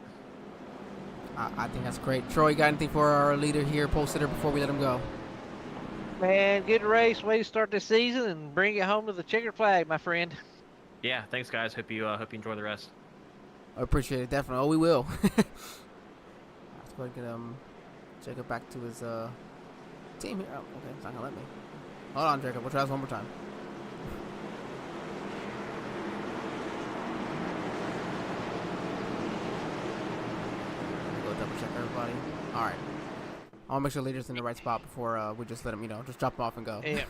I think that's great. Troy, you got anything for our leader here, pole sitter, before we let him go? Man, good race. Way to start the season and bring it home to the checkered flag, my friend. Yeah, thanks guys. Hope you enjoy the rest. I appreciate it, definitely. Oh, we will. Let's go ahead and get Jacob back to his team here. Oh, okay, it's not gonna let me. Hold on, Jacob. We'll try this one more time. Go double check everybody. All right. I want to make sure the leader's in the right spot before we just let him, just drop him off and go. Yeah.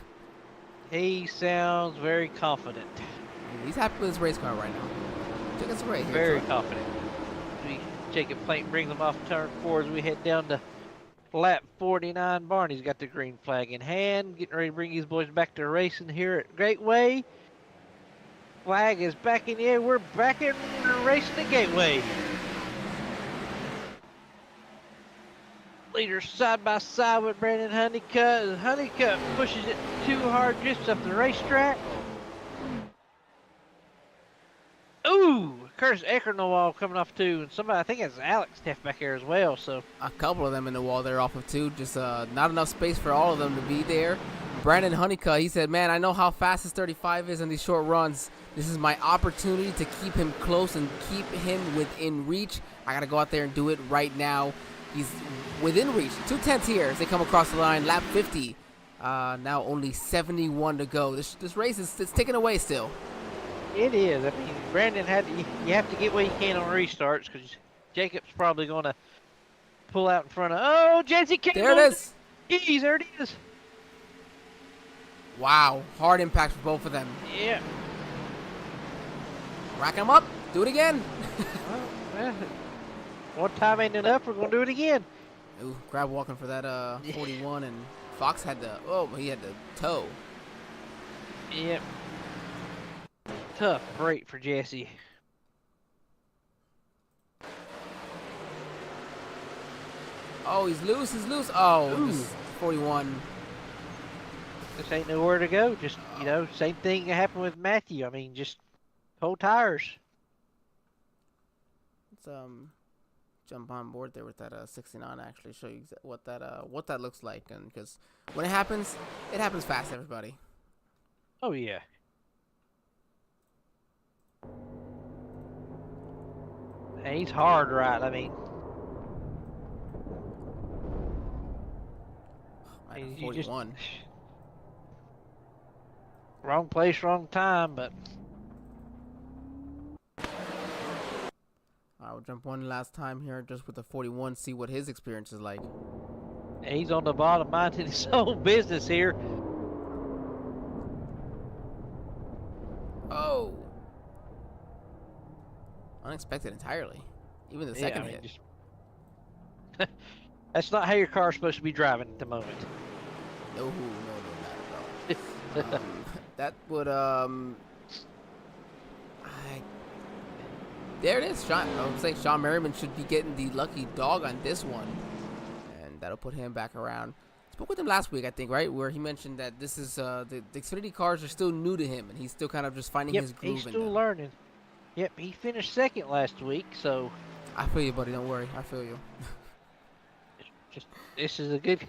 He sounds very confident. He's happy with his race car right now. Take us away here. Very confident. Jacob Plank brings him off turn 4 as we head down to lap 49. Barney's got the green flag in hand, getting ready to bring these boys back to racing here at Gateway. Flag is back in the air. We're back in racing at Gateway. Leaders side by side with Brandon Honeycutt. Honeycutt pushes it too hard, drifts up the racetrack. Ooh, Curtis Ecker in the wall coming off too, and somebody, I think it's Alex Teff back there as well. So a couple of them in the wall there off of two, just not enough space for all of them to be there. Brandon Honeycutt, he said, "Man, I know how fast his 35 is in these short runs. This is my opportunity to keep him close and keep him within reach. I gotta go out there and do it right now." He's within reach. 2/10 here as they come across the line. Lap 50. Now only 71 to go. This race it's ticking away still. it is. I mean, Brandon you have to get what you can on restarts because Jacob's probably going to pull out in front of. Oh, Jesse King. There it is. Jeez, there it is. Wow, hard impact for both of them. Yeah. Rack them up. Do it again. Well, one time ain't enough. We're going to do it again. Ooh, grab walking for that 41, and Fox had to. Oh, he had to tow. Yep. Tough break for Jesse. Oh, he's loose. He's loose. Oh, this is 41. This ain't nowhere to go. Just, same thing that happened with Matthew. I mean, just cold tires. Let's jump on board there with that 69. Actually, show you what that looks like, and because when it happens fast, everybody. Oh yeah. And he's hard, right? I mean, you just 41. wrong place, wrong time, but. We'll jump one last time here just with the 41, see what his experience is like. He's on the bottom, minding his own business here. Oh! Unexpected entirely. Even the second hit. That's not how your car's supposed to be driving at the moment. No, not at all. That would, there it is. I would say Sean Merriman should be getting the lucky dog on this one. And that'll put him back around. Spoke with him last week, I think, right? Where he mentioned that this is, the Xfinity cars are still new to him. And he's still kind of just finding his groove he's in still them. learning. Yep, he finished second last week, so. I feel you, buddy. Don't worry. I feel you. This is a good,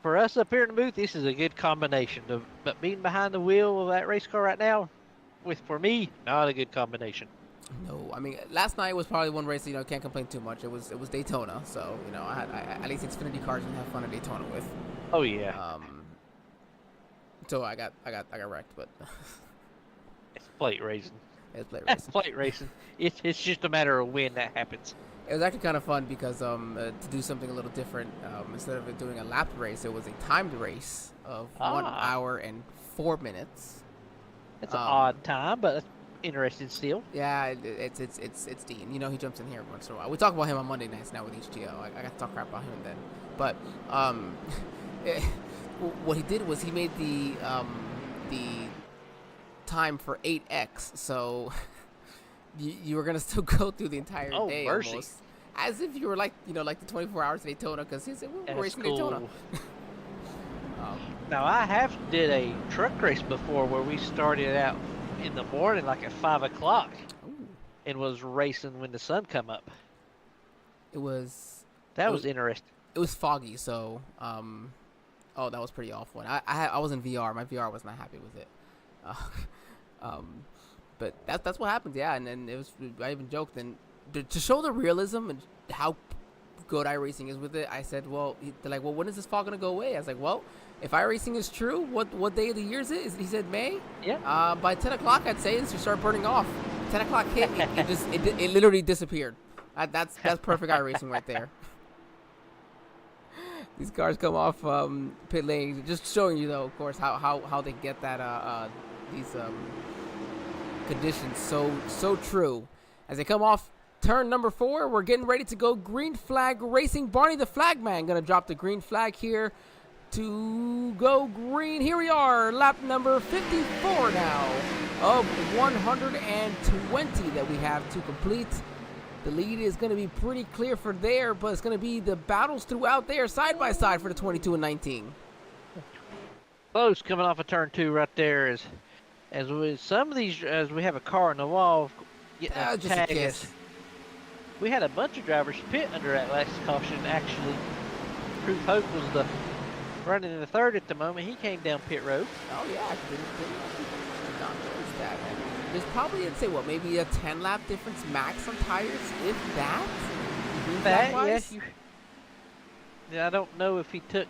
for us up here in the booth, this is a good combination. But being behind the wheel of that race car right now, for me, not a good combination. No, I mean, last night was probably one race, can't complain too much. It was Daytona, so, at least Xfinity cars can have fun at Daytona with. Oh yeah. So I got wrecked, but It's plate racing. it's plate That's racing. plate racing. It's just a matter of when that happens. It was actually kind of fun because to do something a little different, instead of it doing a lap race, it was a timed race of 1 hour and 4 minutes. It's an odd time, but interesting still. Yeah, it's Dean. He jumps in here once in a while. We talk about him on Monday nights now with HGO. I got to talk crap about him then. But what he did was he made the time for 8x, so you were gonna still go through the entire day mercy. almost, as if you were like the 24 hours of Daytona, because he said we're racing Daytona. Now I have did a truck race before where we started out in the morning like at 5 o'clock and was racing when the sun come up. That was interesting. It was foggy, so that was pretty awful. And I was in VR. My VR was not happy with it. But that's what happens, yeah. And then I even joked, and to show the realism and how good iRacing is with it, I said, they're like, when is this fog gonna go away? I was like, well, if iRacing is true, what day of the year is it? He said May. Yeah. By 10 o'clock, I'd say this should start burning off. 10 o'clock hit, it literally disappeared. That's perfect iRacing right there. These cars come off pit lanes, just showing you though, of course, how they get that these conditions so true. As they come off turn number 4, we're getting ready to go green flag racing. Barney the flagman gonna drop the green flag here to go green. Here we are, lap number 54 now of 120 that we have to complete. The lead is going to be pretty clear for there, but it's going to be the battles throughout there, side by side for the 22 and 19. Close coming off of turn 2 right there. As with some of these, as we have a car on the wall getting a Just a tag. kiss. We had a bunch of drivers pit under that last caution. Actually, Truth Hope was running in the third at the moment. He came down pit road. Oh yeah, I did not notice that. There's probably, I'd say, maybe a 10-lap difference max on tires, if that. Yes. Yeah, I don't know if he took.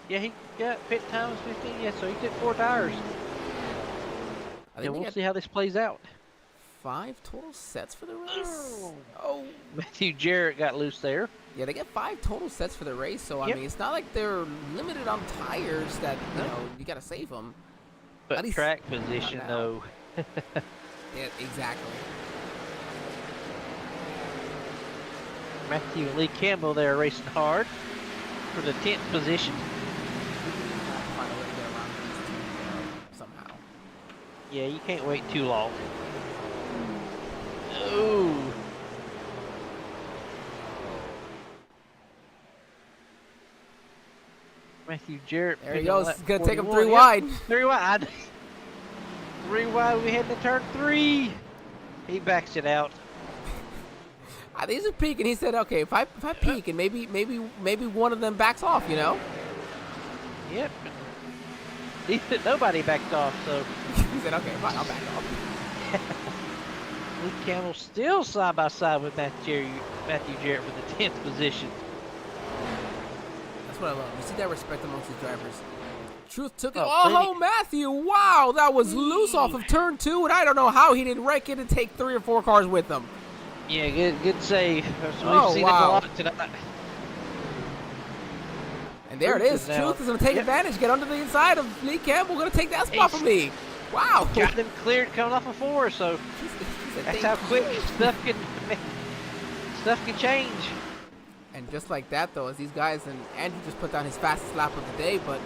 Yeah, he got pit time was 15. Yeah, so he took 4 tires. And we'll see how this plays out. 5 total sets for the race. Oh, Matthew Jarrett got loose there. Yeah, they get 5 total sets for the race, so I mean, it's not like they're limited on tires that you got to save them. But track position, though. Yeah, exactly. Matthew and Lee Campbell there racing hard for the 10th position. Find a way to get around these two somehow. Yeah, you can't wait too long. Ooh. Matthew Jarrett. There he goes. He's going to take him 3 Yep. wide. 3 wide. 3 wide. We head to turn 3. He backs it out. I think he's peeking. He said, "Okay, if I peek and maybe one of them backs off, Yep. Nobody backed off, so he said, "Okay, fine, I'll back off." Lee Campbell still side by side with Matthew Jarrett for the 10th position. That's what I love. You see that respect amongst these drivers. Truth took it. Oh, Matthew! Wow, that was loose off of turn 2, and I don't know how he didn't wreck it and take 3 or 4 cars with him. Yeah, good save. So we've seen it a lot tonight. And there it is. Truth is going to take advantage, get under the inside of Lee Campbell, going to take that spot from me. Wow. Got them cleared coming off of 4, so that's how quick stuff can change. And just like that, though, as these guys, and Andrew just put down his fastest lap of the day, but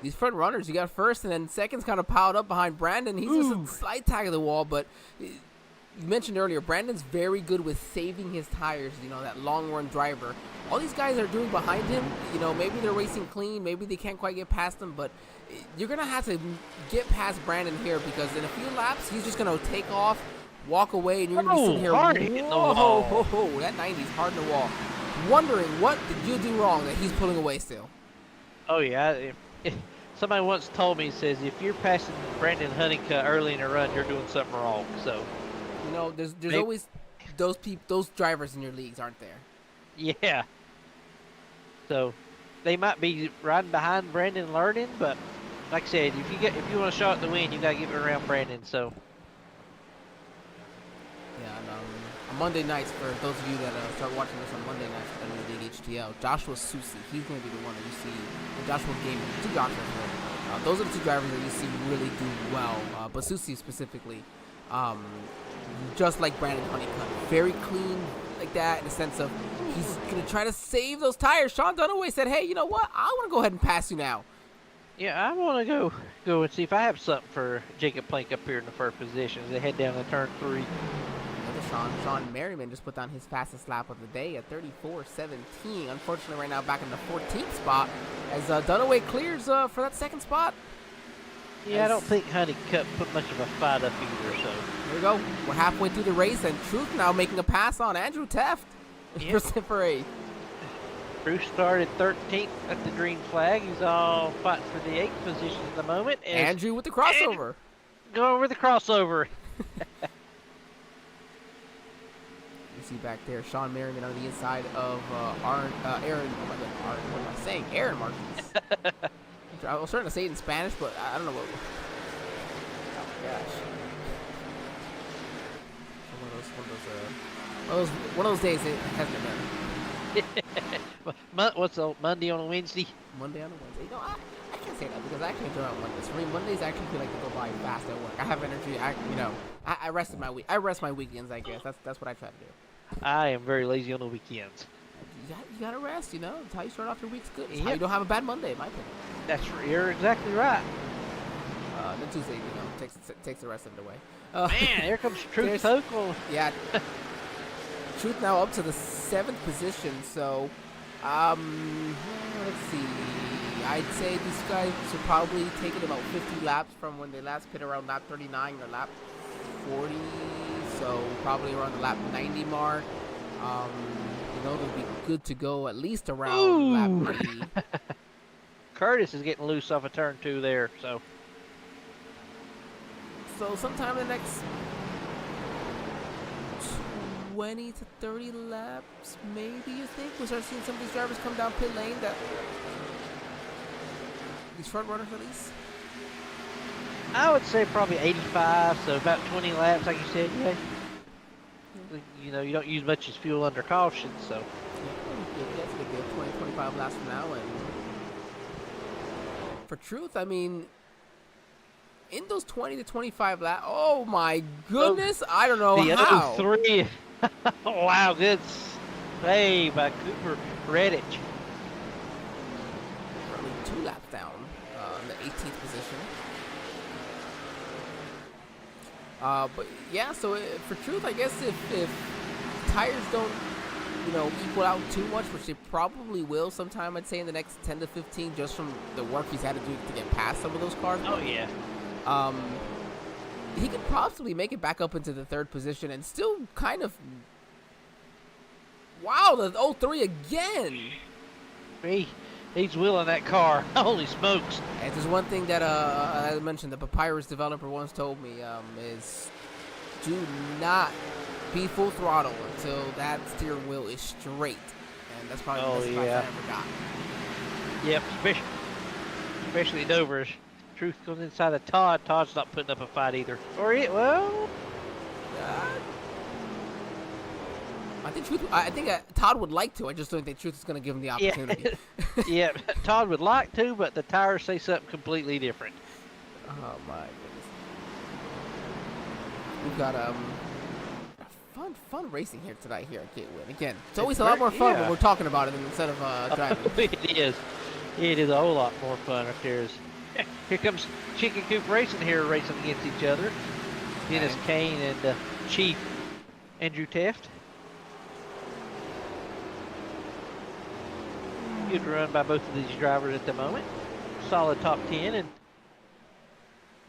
these front runners, you got first and then seconds kind of piled up behind Brandon. He's just a slight tag of the wall, but you mentioned earlier, Brandon's very good with saving his tires, that long run driver. All these guys are doing behind him, maybe they're racing clean, maybe they can't quite get past him, but you're going to have to get past Brandon here because in a few laps, he's just going to take off, walk away, and you're going to be sitting here. Hard hitting the wall. That 90's hard in the wall. Wondering, what did you do wrong that he's pulling away still? Oh, yeah. Somebody once told me, says, if you're passing Brandon Honeycutt early in a run, you're doing something wrong. So You know, there's Maybe- always those drivers in your leagues, aren't there? Yeah. So they might be riding behind Brandon learning, but like I said, if you want a shot at the win, you gotta give it around Brandon. So Yeah, and on Monday nights, for those of you that start watching this on Monday nights for the League HTL, Joshua Susi, he's going to be the one that you see, and Joshua Gaming, two Joshuas there. Those are the two drivers that you see really do well, but Susi specifically, just like Brandon Honeycutt, very clean like that in the sense of he's going to try to save those tires. Sean Dunaway said, hey, you know what? I want to go ahead and pass you now. yeah, I want to go and see if I have something for Jacob Plank up here in the first position as they head down to turn 3. Sean Merriman just put down his fastest lap of the day at 34.17. Unfortunately, right now back in the 14th spot as Dunaway clears for that second spot. Yeah, I don't think Honeycutt put much of a fight up either. So Here we go. We're halfway through the race, and Truth now making a pass on Andrew Teft. Yep. For 8th. Bruce started 13th at the green flag. He's all fighting for the 8th position at the moment. And Andrew with the crossover. going over the crossover. You see back there Sean Merriman on the inside of Aaron. Oh my God, Aaron, what am I saying? Aaron Martins. I was starting to say it in Spanish, but I don't know what. Oh my gosh. One of those days it hasn't been. What's Monday on a Wednesday? Monday on a Wednesday. You know, I can't say that because I actually enjoy on Mondays. For me, Mondays actually feel like they go by fast at work. I have energy. I rested my week. I rest my weekends. I guess that's what I try to do. I am very lazy on the weekends. You gotta rest. You know, it's how you start off your week's good. It's how Yep. you don't have a bad Monday, in my opinion. You're exactly right. Then Tuesday, you know, takes the rest of it away. Man, here comes Truth there's- Hokel. Yeah. Truth now up to the 7th position, so let's see. I'd say these guys should probably take it about 50 laps from when they last pit around lap 39 or lap 40, so probably around the lap 90 mark. You know, they'll be good to go at least around lap 90. Curtis is getting loose off of turn 2 there, so Sometime in the next 20 to 30 laps, maybe, you think? We'll start seeing some of these drivers come down pit lane, these front runners at least. I would say probably 85, so about 20 laps, like you said, yeah. You know, you don't use much as fuel under caution, so. Yeah, that's a good deal. 20, 25 laps from now. And for Truth, I mean, in those 20 to 25 laps, oh my goodness, I don't know the how. other 3, wow, good save by Cooper Redditch. Only 2 laps down in the 18th position. But yeah, so for Truth, I guess if tires don't, you know, equal out too much, which they probably will sometime, I'd say in the next 10 to 15, just from the work he's had to do to get past some of those cars. Oh, yeah. He could possibly make it back up into the 3rd position and still kind of, wow, the 03 again. He's wheeling that car. Holy smokes. And there's one thing that I mentioned, the Papyrus developer once told me, is do not be full throttle until that steering wheel is straight. And that's probably the best advice I ever got. Yep, especially Dover. Truth goes inside of Todd. Todd's not putting up a fight either. I think Todd would like to. I just don't think Truth is going to give him the opportunity. Yeah, Todd would like to, but the tires say something completely different. Oh my goodness. We've got fun racing here tonight here at Gateway. Again, it's always a lot more fun when we're talking about it instead of driving. It is. It is a whole lot more fun up there. Here comes Chicken Coop Racing here, racing against each other. Dennis Kane and Chief Andrew Teft. Good run by both of these drivers at the moment. Solid top 10, and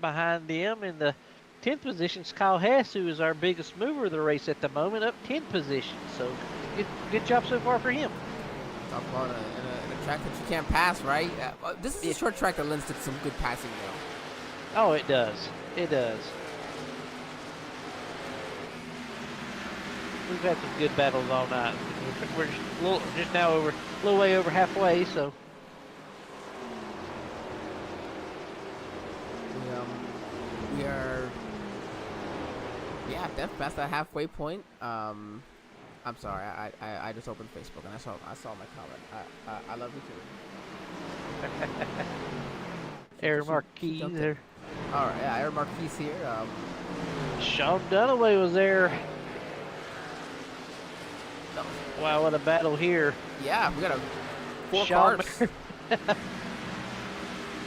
behind them in the 10th position is Kyle Hess, who is our biggest mover of the race at the moment, up 10 positions. So good job so far for him. Talk about in a track that you can't pass, right? This is a short track that lends to some good passing, though. Oh, it does. It does. we've had some good battles all night. We're just now over a little way over halfway, so we are definitely past that halfway point. I'm sorry, I just opened Facebook and I saw my comment. I love you too. Aaron Marquis there. All right, yeah, Aaron Marquis here. Sean Dunaway was there. Wow, what a battle here. Yeah, we got four Sean cars.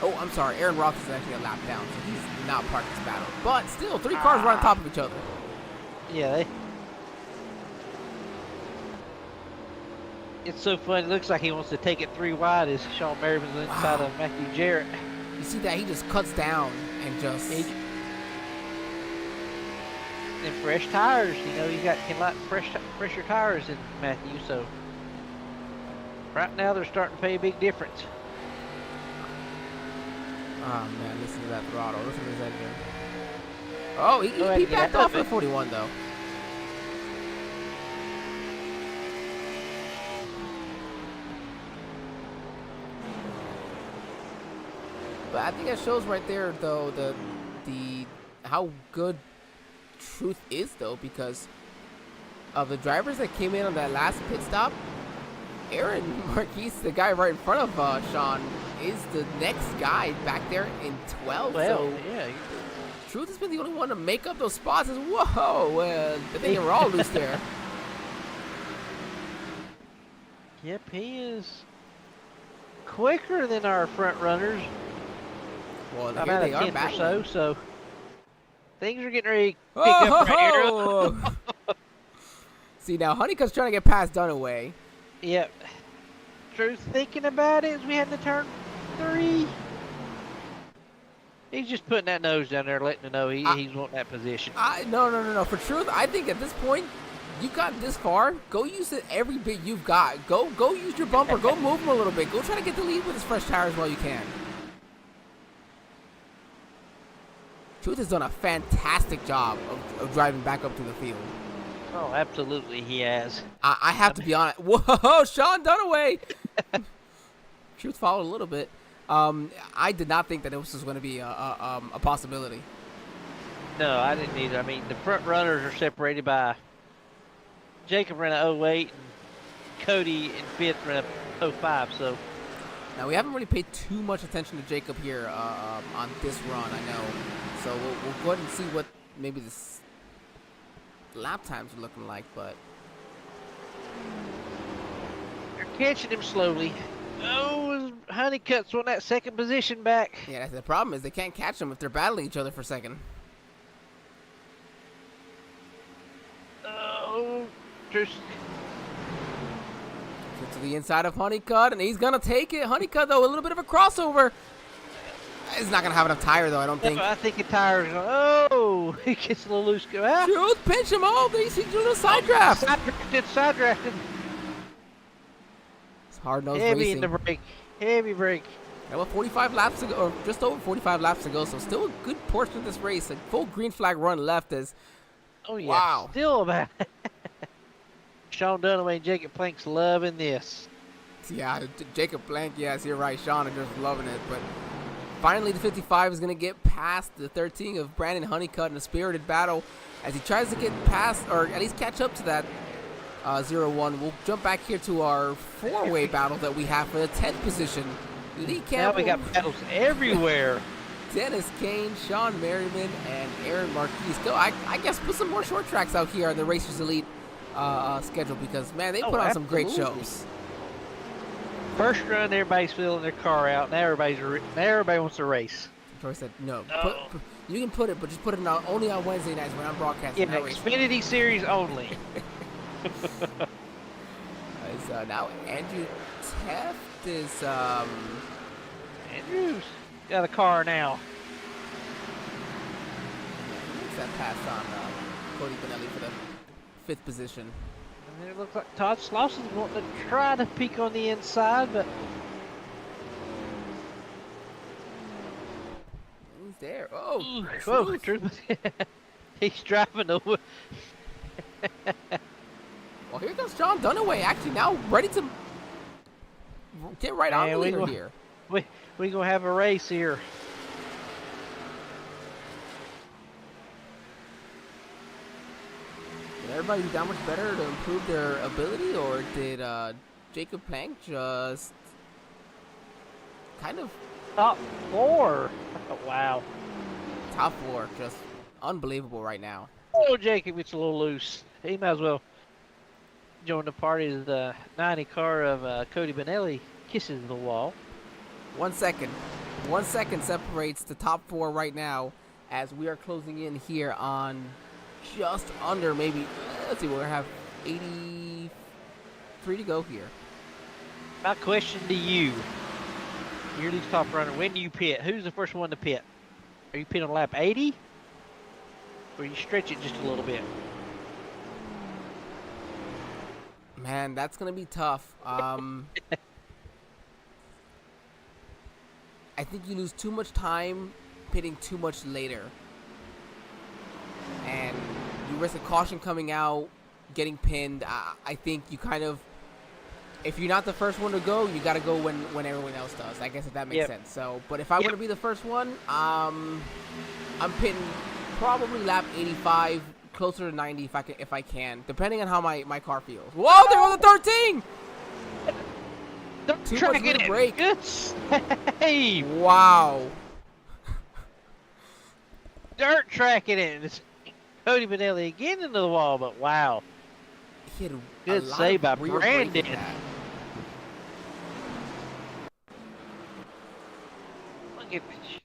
Oh, I'm sorry. Aaron Roth is actually a lap down, so he's not part of this battle. But still, 3 cars right on top of each other. Yeah, it's so funny. It looks like he wants to take it 3 wide as Sean Merriman's inside of Matthew Jarrett. You see that? He just cuts down and just... And fresh tires, you know, he's got fresher tires than Matthew, so right now they're starting to pay a big difference. Oh man, listen to that throttle. Listen to his engine. Oh, he backed off at 41 though. But I think that shows right there though the how good Truth is though, because of the drivers that came in on that last pit stop. Aaron Marquis, the guy right in front of Sean, is the next guy back there in 12. So yeah, Truth has been the only one to make up those spots. Whoa, I think they were all loose there. Yep, he is quicker than our front runners. Well, About here a they are tenth or battling. so things are getting ready to pick up right here. See, now Honeycutt's trying to get past Dunaway. Yep. Truth thinking about it as we head to turn 3. He's just putting that nose down there, letting him know he's wanting that position. No. For Truth, I think at this point, you got this far. Go use it every bit you've got. Go use your bumper. Go move him a little bit. Go try to get the lead with his fresh tires while you can. Truth has done a fantastic job of driving back up to the field. Oh, absolutely, he has. I have to be honest. Whoa, Sean Dunaway! Truth followed a little bit. I did not think that this was going to be a possibility. No, I didn't either. I mean, the front runners are separated by Jacob ran a 08 and Cody in 5th ran a 05. So now we haven't really paid too much attention to Jacob here on this run, I know. So we'll go ahead and see what maybe this lap times are looking like, but they're catching him slowly. Oh, Honeycutt's on that second position back. Yeah, that's the problem is they can't catch them if they're battling each other for second. Oh, just to the inside of Honeycutt, and he's gonna take it. Honeycutt though, a little bit of a crossover. He's not gonna have enough tire though, I don't think. I think the tire's going. Oh, he gets a little loose. Ah. Truth, pinch him over. He's doing a side draft. Side drafted. It's hard-nosed Heavy racing. in the brake. Heavy brake. Yeah, well, 45 laps to go, or just over 45 laps to go, so still a good portion of this race. A full green flag run left as. Oh yeah. Wow. Still about. Sean Dunaway and Jacob Plank's loving this. Yeah, Jacob Blank, yes, you're right. Sean is just loving it. But finally, the 55 is going to get past the 13 of Brandon Honeycutt in a spirited battle as he tries to get past, or at least catch up to that 0-1. We'll jump back here to our 4-way battle that we have for the 10th position. Lee Campbell. Now we got battles everywhere. Dennis Kane, Sean Merriman, and Aaron Marquis. Go, I guess put some more short tracks out here on the Racers Elite schedule because, man, they put on some great shows. First run, everybody's filling their car out. Now everybody wants to race. Troy said, no. Oh. You can put it, but just put it on, only on Wednesday nights when I'm broadcasting. Yeah, Xfinity Series only. Now Andrew Teft is Andrew's got a car now. What's that pass on Cody Benelli for the 5th position? And it looks like Todd Slauson's wanting to try to peek on the inside, but who's there? Oh, whoa, Truth. He's driving over. here comes Sean Dunaway. Actually, now ready to get right on the leader here. We gonna have a race here. Did everybody do that much better to improve their ability, or did Jacob Plank just kind of Top 4. Oh, wow. top 4? Just unbelievable right now. Oh, Jacob, it's a little loose. He might as well join the party as the 90 car of Cody Benelli kisses the wall. 1 second. 1 second separates the top 4 right now as we are closing in here on just under maybe, let's see, we're going to have 83 to go here. My question to you, you're the top runner. When do you pit? Who's the first one to pit? Are you pitting on lap 80? Or you stretch it just a little bit? Man, that's going to be tough. I think you lose too much time pitting too much later. And you risk a caution coming out, getting pinned. I think you kind of, if you're not the first one to go, you got to go when everyone else does. I guess if that makes sense. So, but if I want to be the first one, I'm pitting probably lap 85, closer to 90 if I can, depending on how my car feels. Whoa, there goes the 13! Too much room to brake. Good save. Wow. Dirt tracking it. It's Cody Benelli again into the wall, but wow. He had Good save by Brandon. Look at this.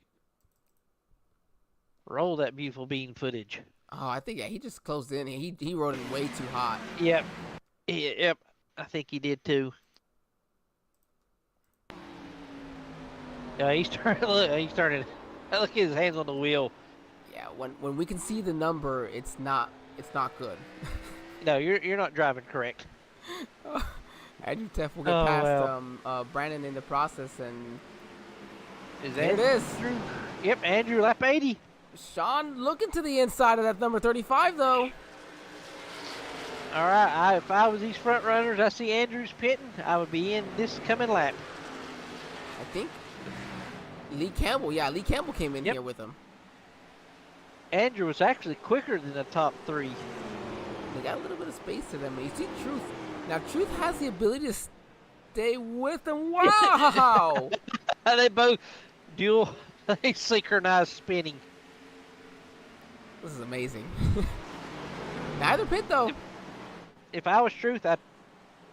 Roll that beautiful bean footage. Oh, I think, yeah, he just closed in. He rode it way too hot. Yep. Yep. I think he did too. Yeah, he's starting. Look, he's starting. Look at his hands on the wheel. Yeah, when we can see the number, it's not good. No, you're not driving correct. Andrew Teff will get past Brandon in the process, and there it is. Yep, Andrew, lap 80. Sean looking to the inside of that number 35, though. All right, if I was these front runners, I see Andrew's pitting, I would be in this coming lap. I think Lee Campbell came in here with him. Andrew was actually quicker than the top 3. They got a little bit of space to them. You see Truth. Now, Truth has the ability to stay with him. Wow! They both dual, they synchronized spinning. This is amazing. Neither pit, though. If I was Truth, I'd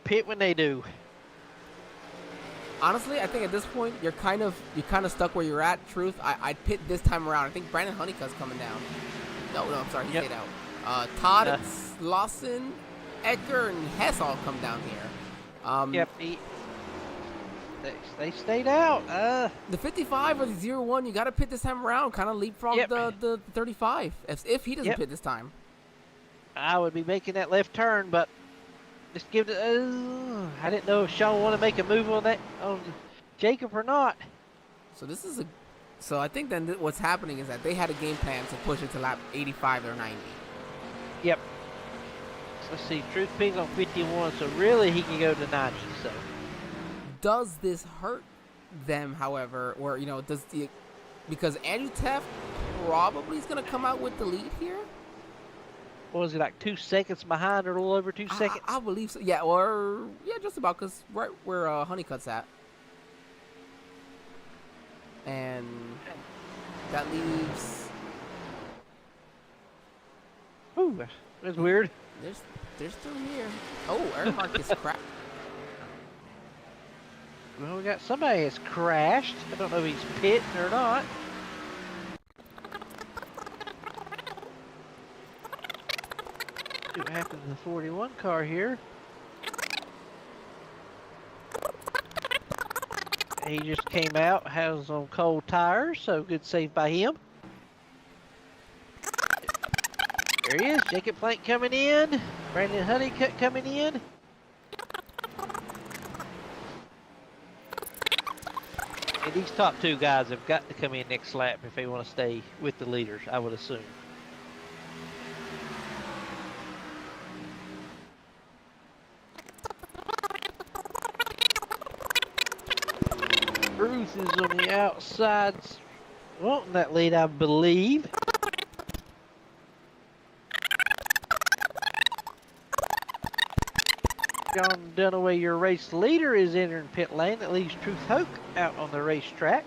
pit when they do. Honestly, I think at this point you're kind of stuck where you're at. Truth, I'd pit this time around. I think Brandon Honeycutt's coming down. No, I'm sorry, he stayed out. Todd, Lawson, Edgar, and Hess all come down here. They stayed out. The 55 or the 01, you got to pit this time around. Kind of leapfrog the 35 if he doesn't pit this time. I would be making that left turn, but just give it. I didn't know if Sean wanted to make a move on that on Jacob or not. So this is so I think then what's happening is that they had a game plan to push it to lap 85 or 90. Yep. So let's see, Truth Pig's on 51, so really he can go to 90. So does this hurt them, however, or because Andrew Teff probably is going to come out with the lead here? What was it, like 2 seconds behind or a little over 2 seconds? I believe so. Yeah, or just about, because right where Honeycutt's at. And that leaves. Ooh, that's weird. They're still here. Oh, air mark is crap. Well, we got somebody has crashed. I don't know if he's pitting or not. See what happened to the 41 car here. He just came out, has on cold tires, so good save by him. There he is, Jacob Plank coming in, Brandon Honeycutt coming in. And these top 2 guys have got to come in next lap if they want to stay with the leaders, I would assume. Truth is on the outside, wanting that lead, I believe. John Dunaway, your race leader, is entering pit lane. That leaves Truth Hoke out on the racetrack.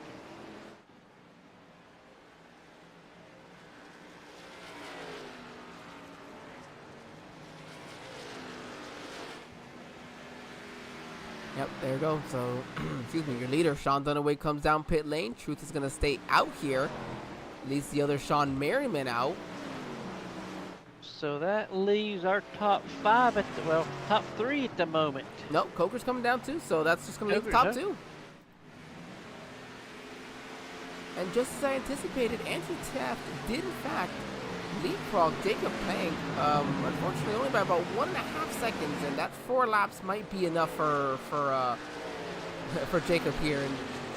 Yep, there you go. So, excuse me, your leader, Sean Dunaway, comes down pit lane. Truth is going to stay out here. Leaves the other Sean Merriman out. So that leaves our top five top three at the moment. Nope, Coker's coming down too, so that's just going to leave the top two. And just as I anticipated, Andrew Taft did in fact leapfrog Jacob Plank, unfortunately only by about 1.5 seconds, and that 4 laps might be enough for Jacob here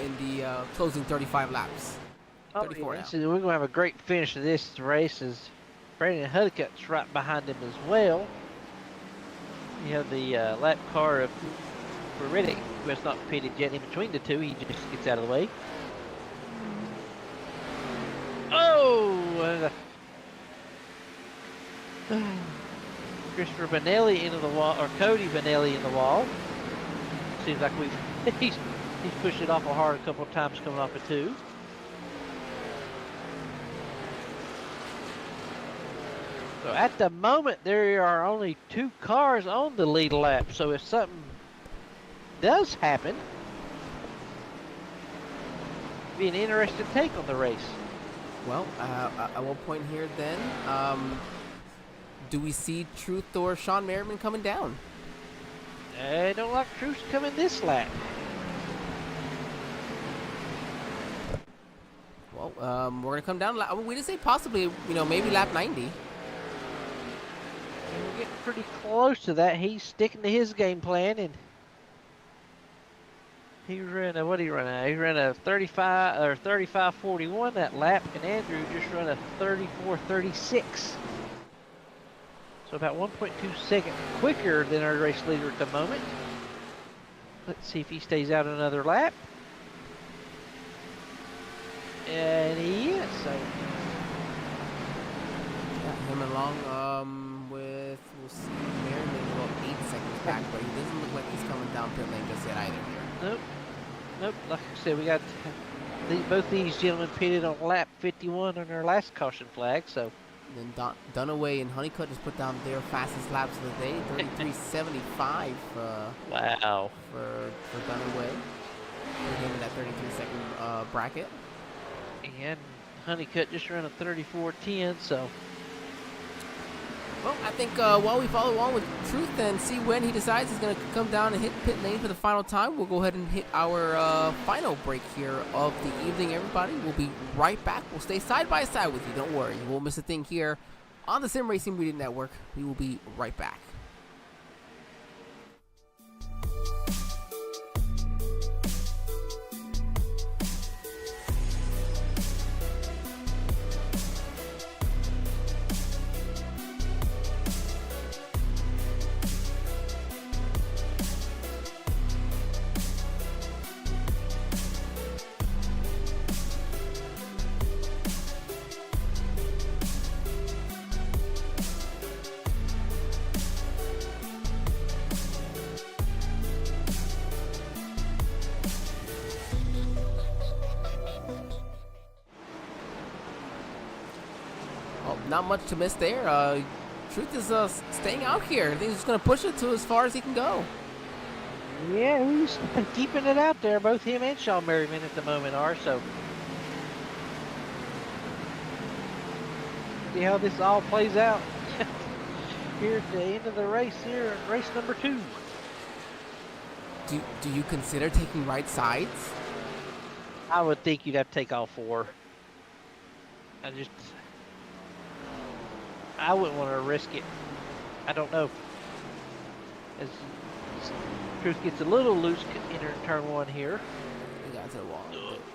in the closing 35 laps. 34 now. So we're going to have a great finish of this race as Brandon Honeycutt's right behind him as well. You have the lap car of Riddick, who has not pitted yet in between the two. He just gets out of the way. Oh! Christopher Benelli into the wall, or Cody Benelli in the wall. Seems like he's pushed it awful hard a couple of times coming off of 2. So at the moment, there are only 2 cars on the lead lap. So if something does happen, it'd be an interesting take on the race. Well, at one point here then, do we see Truth or Sean Merriman coming down? I don't like Truth coming this lap. Well, we're going to come down. We did say possibly, maybe lap 90. We're getting pretty close to that. He's sticking to his game plan, and he ran a, what did he run out? He ran a 35:41 that lap, and Andrew just ran a 34:36. So about 1.2 seconds quicker than our race leader at the moment. Let's see if he stays out another lap. And he is. So got him along with, we'll see, Merriman about 8 seconds back, but he doesn't look like he's coming down pit lane just yet either here. Nope. Like I said, we got both these gentlemen pitted on lap 51 on their last caution flag. So then Dunaway and Honeycutt just put down their fastest laps of the day, 33.75. Wow. For Dunaway. Put him in that 33-second bracket. And Honeycutt just ran a 34:10. So. Well, I think while we follow along with Truth and see when he decides he's going to come down and hit pit lane for the final time, we'll go ahead and hit our final break here of the evening, everybody. We'll be right back. We'll stay side by side with you. Don't worry. You won't miss a thing here on the Sim Racing Media Network. We will be right back. Not much to miss there. Truth is staying out here. I think he's just going to push it to as far as he can go. Yeah, he's keeping it out there. Both him and Sean Merriman at the moment are. So see how this all plays out here at the end of the race here, race number 2. Do you consider taking right sides? I would think you'd have to take all 4. I wouldn't want to risk it. I don't know. As Truth gets a little loose entering turn 1 here. He got to the wall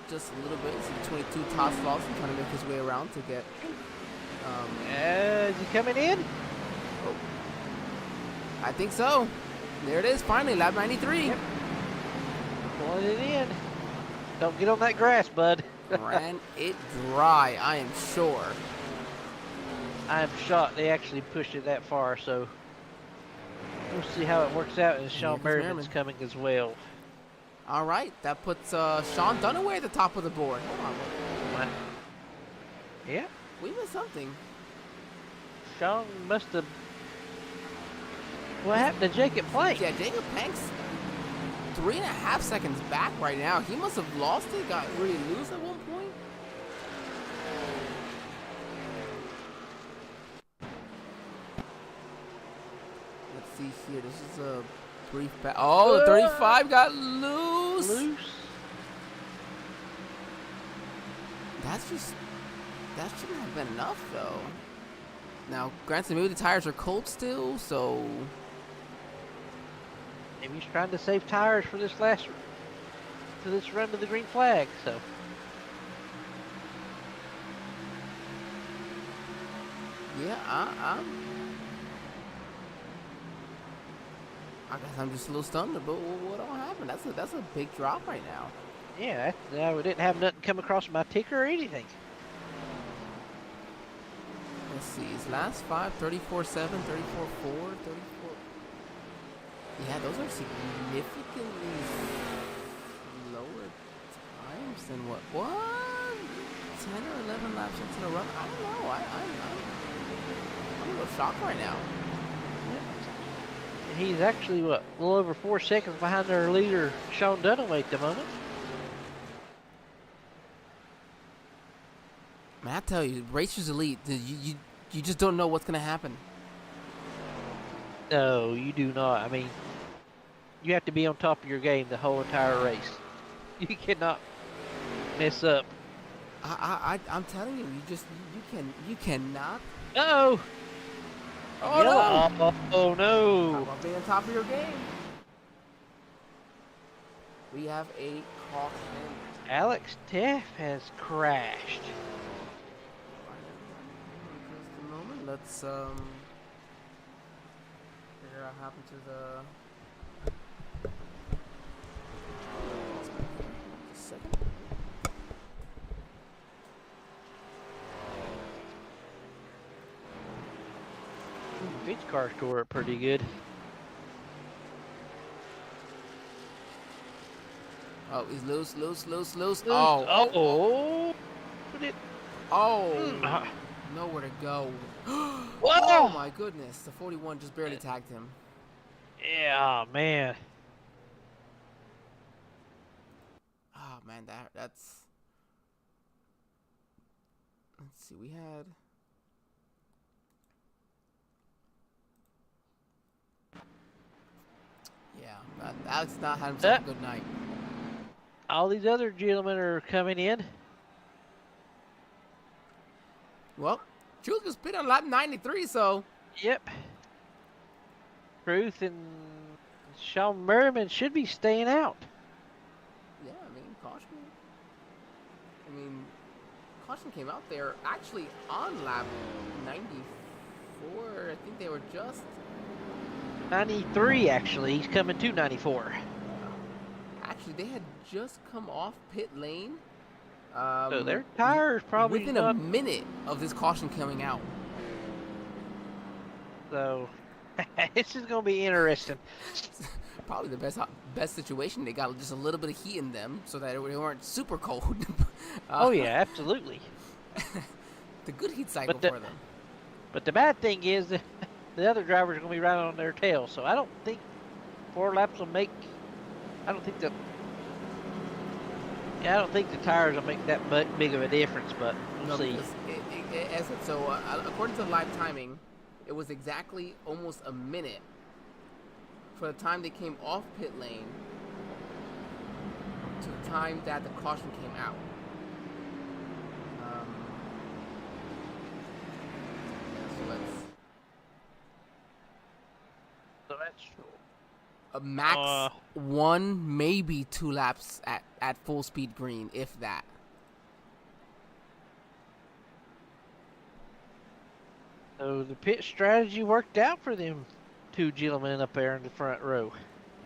just a little bit. So 22 toss Lawson trying to make his way around to get. Is he coming in? Oh, I think so. There it is. Finally, lap 93. Yep. Pulling it in. Don't get on that grass, bud. Ran it dry, I am sure. I'm shocked they actually pushed it that far, so we'll see how it works out. And Sean comes Merriman's Merriman. coming as well. All right, that puts Sean Dunaway at the top of the board. Hold on, What? Yeah, we missed something. Sean must have. What happened to Jacob Plank? Yeah, Jacob Pank's 3.5 seconds back right now. He must have lost it, got really loose at one point. Let's see here. This is a brief back. Oh, the 35 got loose. That shouldn't have been enough though. Now, granted, maybe the tires are cold still, so Maybe he's trying to save tires for this run to the green flag. So yeah, I guess I'm just a little stunned, but what all happened? That's a big drop right now. yeah, we didn't have nothing come across my ticker or anything. Let's see, his last 5, 34.7, 34.4, 34. Yeah, those are significantly lower times than what? 10 or 11 laps into the run? I don't know. I'm a little shocked right now. He's actually, what, a little over 4 seconds behind their leader, Sean Dunaway, at the moment. Man, I tell you, Racers Elite, you just don't know what's going to happen. No, you do not. I mean, you have to be on top of your game the whole entire race. You cannot mess up. I'm telling you, you cannot. Uh-oh! Oh, no! Oh, no! How about being on top of your game? We have a caution. Alex Teff has crashed. Just a moment. Let's figure out what happened to the. Just a second. Vince car score it pretty good. Oh, he's loose. Oh! Nowhere to go. Whoa! Oh my goodness, the 41 just barely tagged him. Yeah, man. Oh man, that's. Let's see, we had. Yeah, Alex did not have himself a good night. All these other gentlemen are coming in. Well, Truth was pit on lap 93, so. Yep. Truth and Sean Merriman should be staying out. Yeah, caution came out there actually on lap 94. I think they were just 93, actually. He's coming to 94. Actually, they had just come off pit lane. So their tires probably within a minute of this caution coming out. So this is going to be interesting. Probably the best situation. They got just a little bit of heat in them so that they weren't super cold. Oh yeah, absolutely. The good heat cycle for them. But the bad thing is the other drivers are going to be riding on their tail. So I don't think 4 laps will make. I don't think the tires will make that big of a difference, but we'll see. According to live timing, it was exactly almost a minute for the time they came off pit lane to the time that the caution came out. So that's a max 1, maybe 2 laps at full speed green, if that. So the pit strategy worked out for them 2 gentlemen up there in the front row.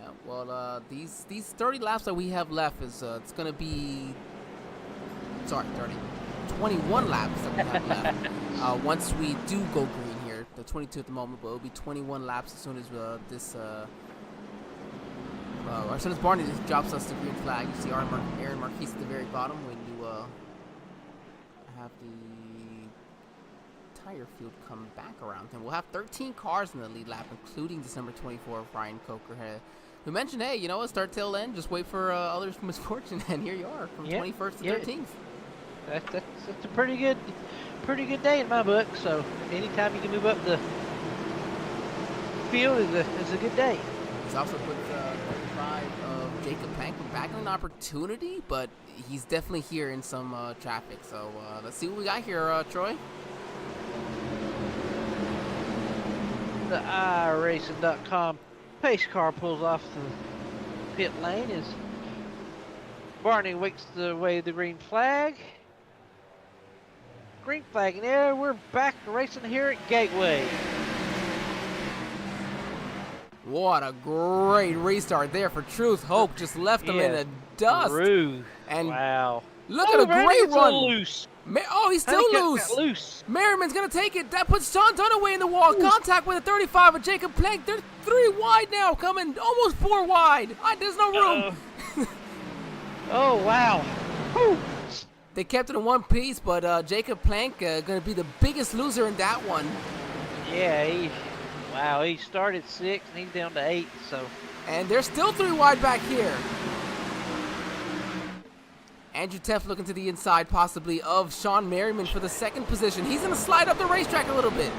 Yeah, Well, these 30 laps that we have left is it's gonna be 21 laps that we have left. Once we do go green here, the 22 at the moment, but it'll be 21 laps as soon as as soon as Barney just drops us the green flag. You see Aaron Marquis at the very bottom when you have the tire field come back around him. We'll have 13 cars in the lead lap, including this number 24, Ryan Coker. Who mentioned, hey, you know what, start till end, just wait for others' misfortune, and here you are from 21st to 13th. That's a pretty good day in my book. So anytime you can move up the field is a good day. He's also put 35 of Jacob Plank back in an opportunity, but he's definitely here in some traffic. So let's see what we got here, Troy. The iRacing.com pace car pulls off the pit lane as Barney wakes the way the green flag. Green flag in there. We're back racing here at Gateway. What a great restart there for Truth. Hope just left him in the dust. True. And wow. Look at a great run. Loose. He's still loose. Merriman's going to take it. That puts Sean Dunaway in the wall. Ooh. Contact with a 35 of Jacob Plank. They're 3 wide now, coming almost 4 wide. There's no room. Oh, wow. Whew. They kept it in one piece, but Jacob Plank going to be the biggest loser in that one. Yeah, he started 6 and he's down to 8. So. And they're still 3 wide back here. Andrew Teff looking to the inside, possibly, of Sean Merriman for the 2nd position. He's going to slide up the racetrack a little bit.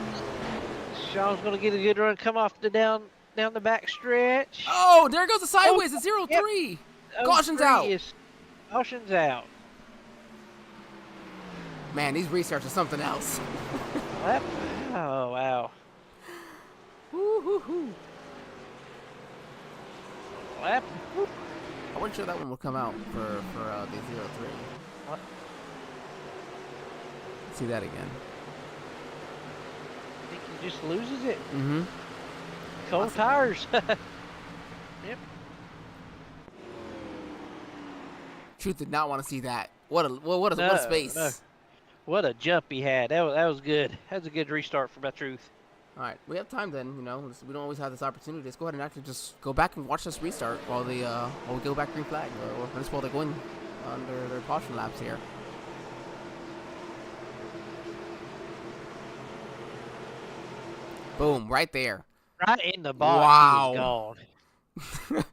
Sean's going to get a good run, come off the down the back stretch. Oh, there goes the sideways at 0-3. Yep. Caution's out. Caution's out. Man, these restarts are something else. Oh, wow. Woo-hoo-hoo. Lap. I wasn't sure that one would come out for the 0-3. What? Let's see that again. I think he just loses it. Mm-hmm. Cold tires. Yep. Truth did not want to see that. What a space. No. What a jump he had. That was good. That was a good restart for my Truth. All right, we have time then. You know, we don't always have this opportunity. Let's go ahead and actually just go back and watch this restart while we go back green flag, or just while they're going under their caution laps here. Boom, right there. Right in the box. Wow. He's gone.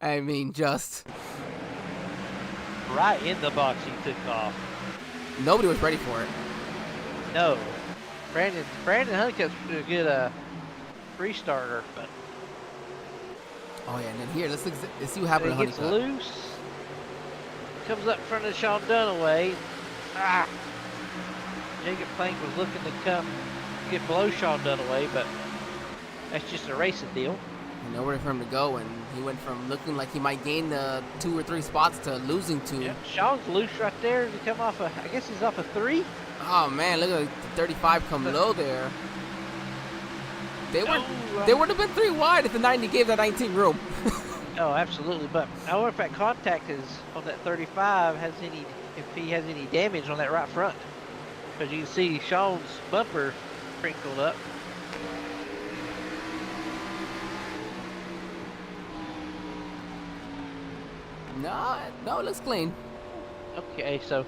I mean, just right in the box he took off. Nobody was ready for it. No. Brandon Hunkup's a good restarter, but oh yeah, and then here let's see what happened to Honeycutt. Gets loose. Comes up in front of Sean Dunaway. Jacob Plank was looking to get below Sean Dunaway, but that's just a racing deal. And nowhere for him to go, and he went from looking like he might gain 2 or 3 spots to losing 2. Yeah, Sean's loose right there to come off I guess he's off a 3. Oh man, look at the 35 come low there. They would have been 3 wide if the 90 gave that 19 room. Oh, absolutely. But I wonder if that contact is on that 35 if he has any damage on that right front. Because you can see Sean's bumper sprinkled up. No, it looks clean. Okay, so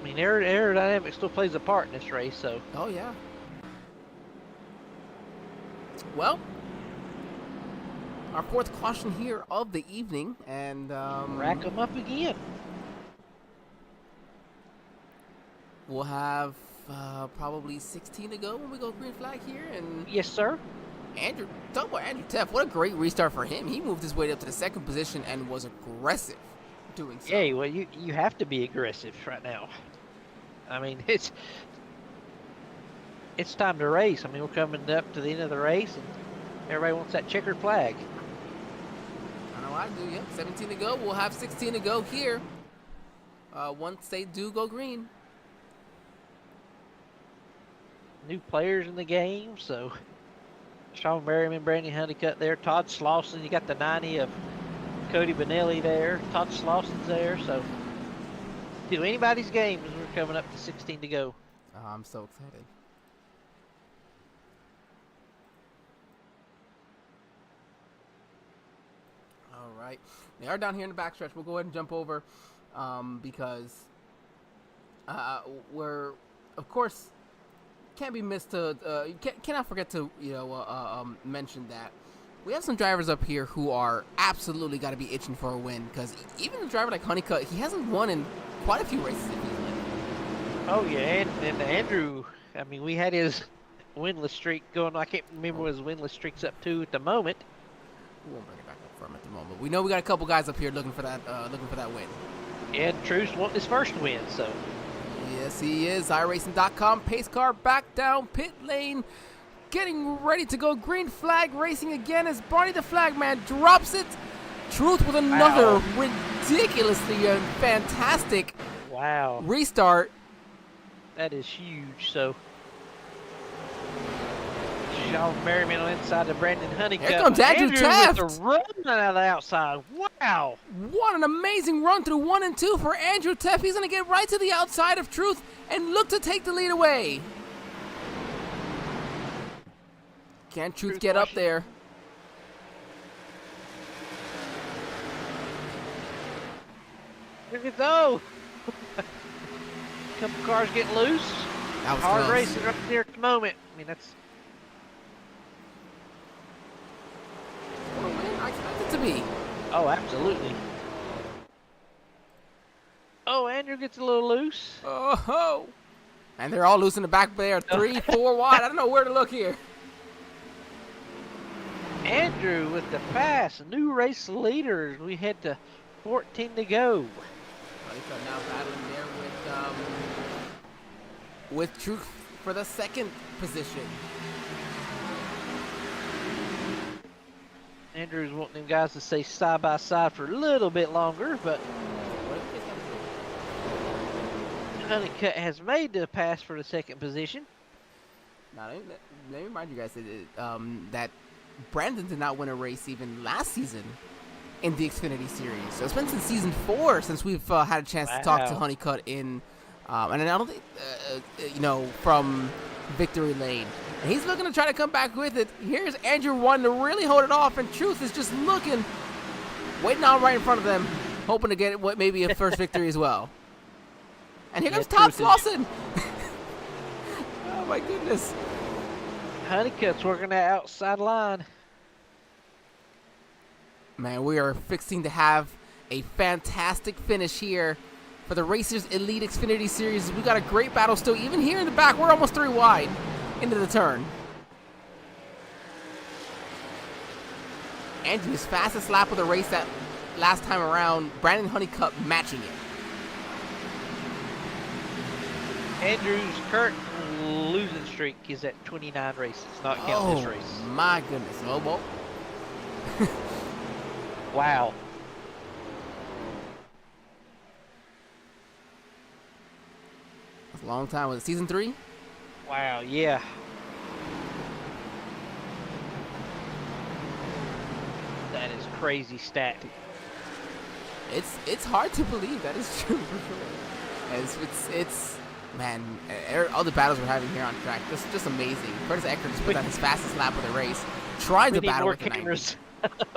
I mean, aerodynamics still plays a part in this race, so. Oh, yeah. Well, our 4th caution here of the evening, and rack them up again. We'll have probably 16 to go when we go green flag here, and yes, sir. Talk about Andrew Teff. What a great restart for him. He moved his way up to the 2nd position and was aggressive doing so. Yeah, well, you have to be aggressive right now. I mean, it's time to race. I mean, we're coming up to the end of the race, and everybody wants that checkered flag. I know I do, yep. 17 to go. We'll have 16 to go here once they do go green. New players in the game, so. Sean Merriman, Brandon Honeycutt there. Todd Slauson, you got the 90 of Cody Benelli there. Todd Slauson's there. So, to anybody's game as we're coming up to 16 to go. Oh, I'm so excited. All right. They are down here in the backstretch. We'll go ahead and jump over because we're, of course, can't be missed to, cannot forget to, mention that we have some drivers up here who are absolutely got to be itching for a win, because even a driver like Honeycutt, he hasn't won in quite a few races. Oh, yeah, and Andrew, I mean, we had his winless streak going. I can't remember what his winless streak's up to at the moment. We won't bring it back up for him at the moment. We know we got a couple guys up here looking for that win. And Truce wanting his first win, so. Yes, he is. iRacing.com, pace car back down pit lane, getting ready to go. Green flag racing again as Barney the Flagman drops it. Truth with another ridiculously fantastic restart. That is huge. So, Sean Merriman on inside of Brandon Honeycutt. Here comes Andrew Taft. With the run out of the outside. Wow. What an amazing run through 1 and 2 for Andrew Taft. He's going to get right to the outside of Truth and look to take the lead away. Can Truth get up there? Look at those. Couple cars getting loose. That was hard close. racing up there at the moment. I mean, that's. I expect it to be. Oh, absolutely. Oh, Andrew gets a little loose. Oh, and they're all loose in the back there. 3, 4 wide. I don't know where to look here. Andrew with the pass. New race leader. We head to 14 to go. Honeycutt now battling there with Truth for the second position. Andrew's wanting them guys to stay side by side for a little bit longer, but Honeycutt has made the pass for the second position. Now, let me remind you guys that Brandon did not win a race even last season in the Xfinity Series. So it's been since season 4 since we've had a chance to talk to Honeycutt in, and I don't think, from victory lane. And he's looking to try to come back with it. Here's Andrew wanting to really hold it off, and Truth is just looking, waiting out right in front of them, hoping to get what maybe a first victory as well. And here comes Todd Slauson. Oh my goodness. Honeycutt's working that outside line. Man, we are fixing to have a fantastic finish here for the Racers Elite Xfinity Series. We got a great battle still. Even here in the back, we're almost 3 wide into the turn. Andrew's fastest lap of the race that last time around. Brandon Honeycutt matching it. Andrew's current losing streak is at 29 races, not counting this race. My goodness. Oh, boy. Wow. That's a long time. Was it season 3? Wow, yeah. That is crazy stat. It's hard to believe that is true for sure. It's man, all the battles we're having here on track, just amazing. Curtis Eckert just put on his fastest lap of the race, tried to battle with the cameras.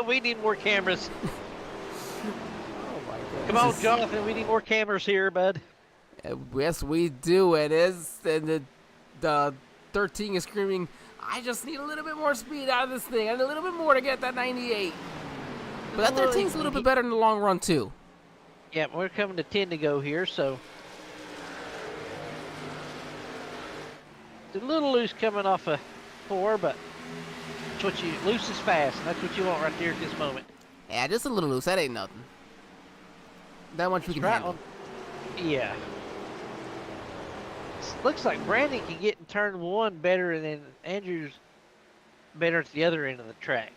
We need more cameras. Oh my goodness. Come on, Jonathan, we need more cameras here, bud. Yes, we do. It is, and the 13 is screaming, I just need a little bit more speed out of this thing, and a little bit more to get that 98. But that 13 is a little bit better in the long run, too. Yeah, we're coming to 10 to go here, so. It's a little loose coming off of 4, but that's what you, loose is fast, and that's what you want right there at this moment. Yeah, just a little loose. That ain't nothing. That much we can handle. Yeah. Looks like Brandon can get in turn 1 better than Andrew's better at the other end of the track.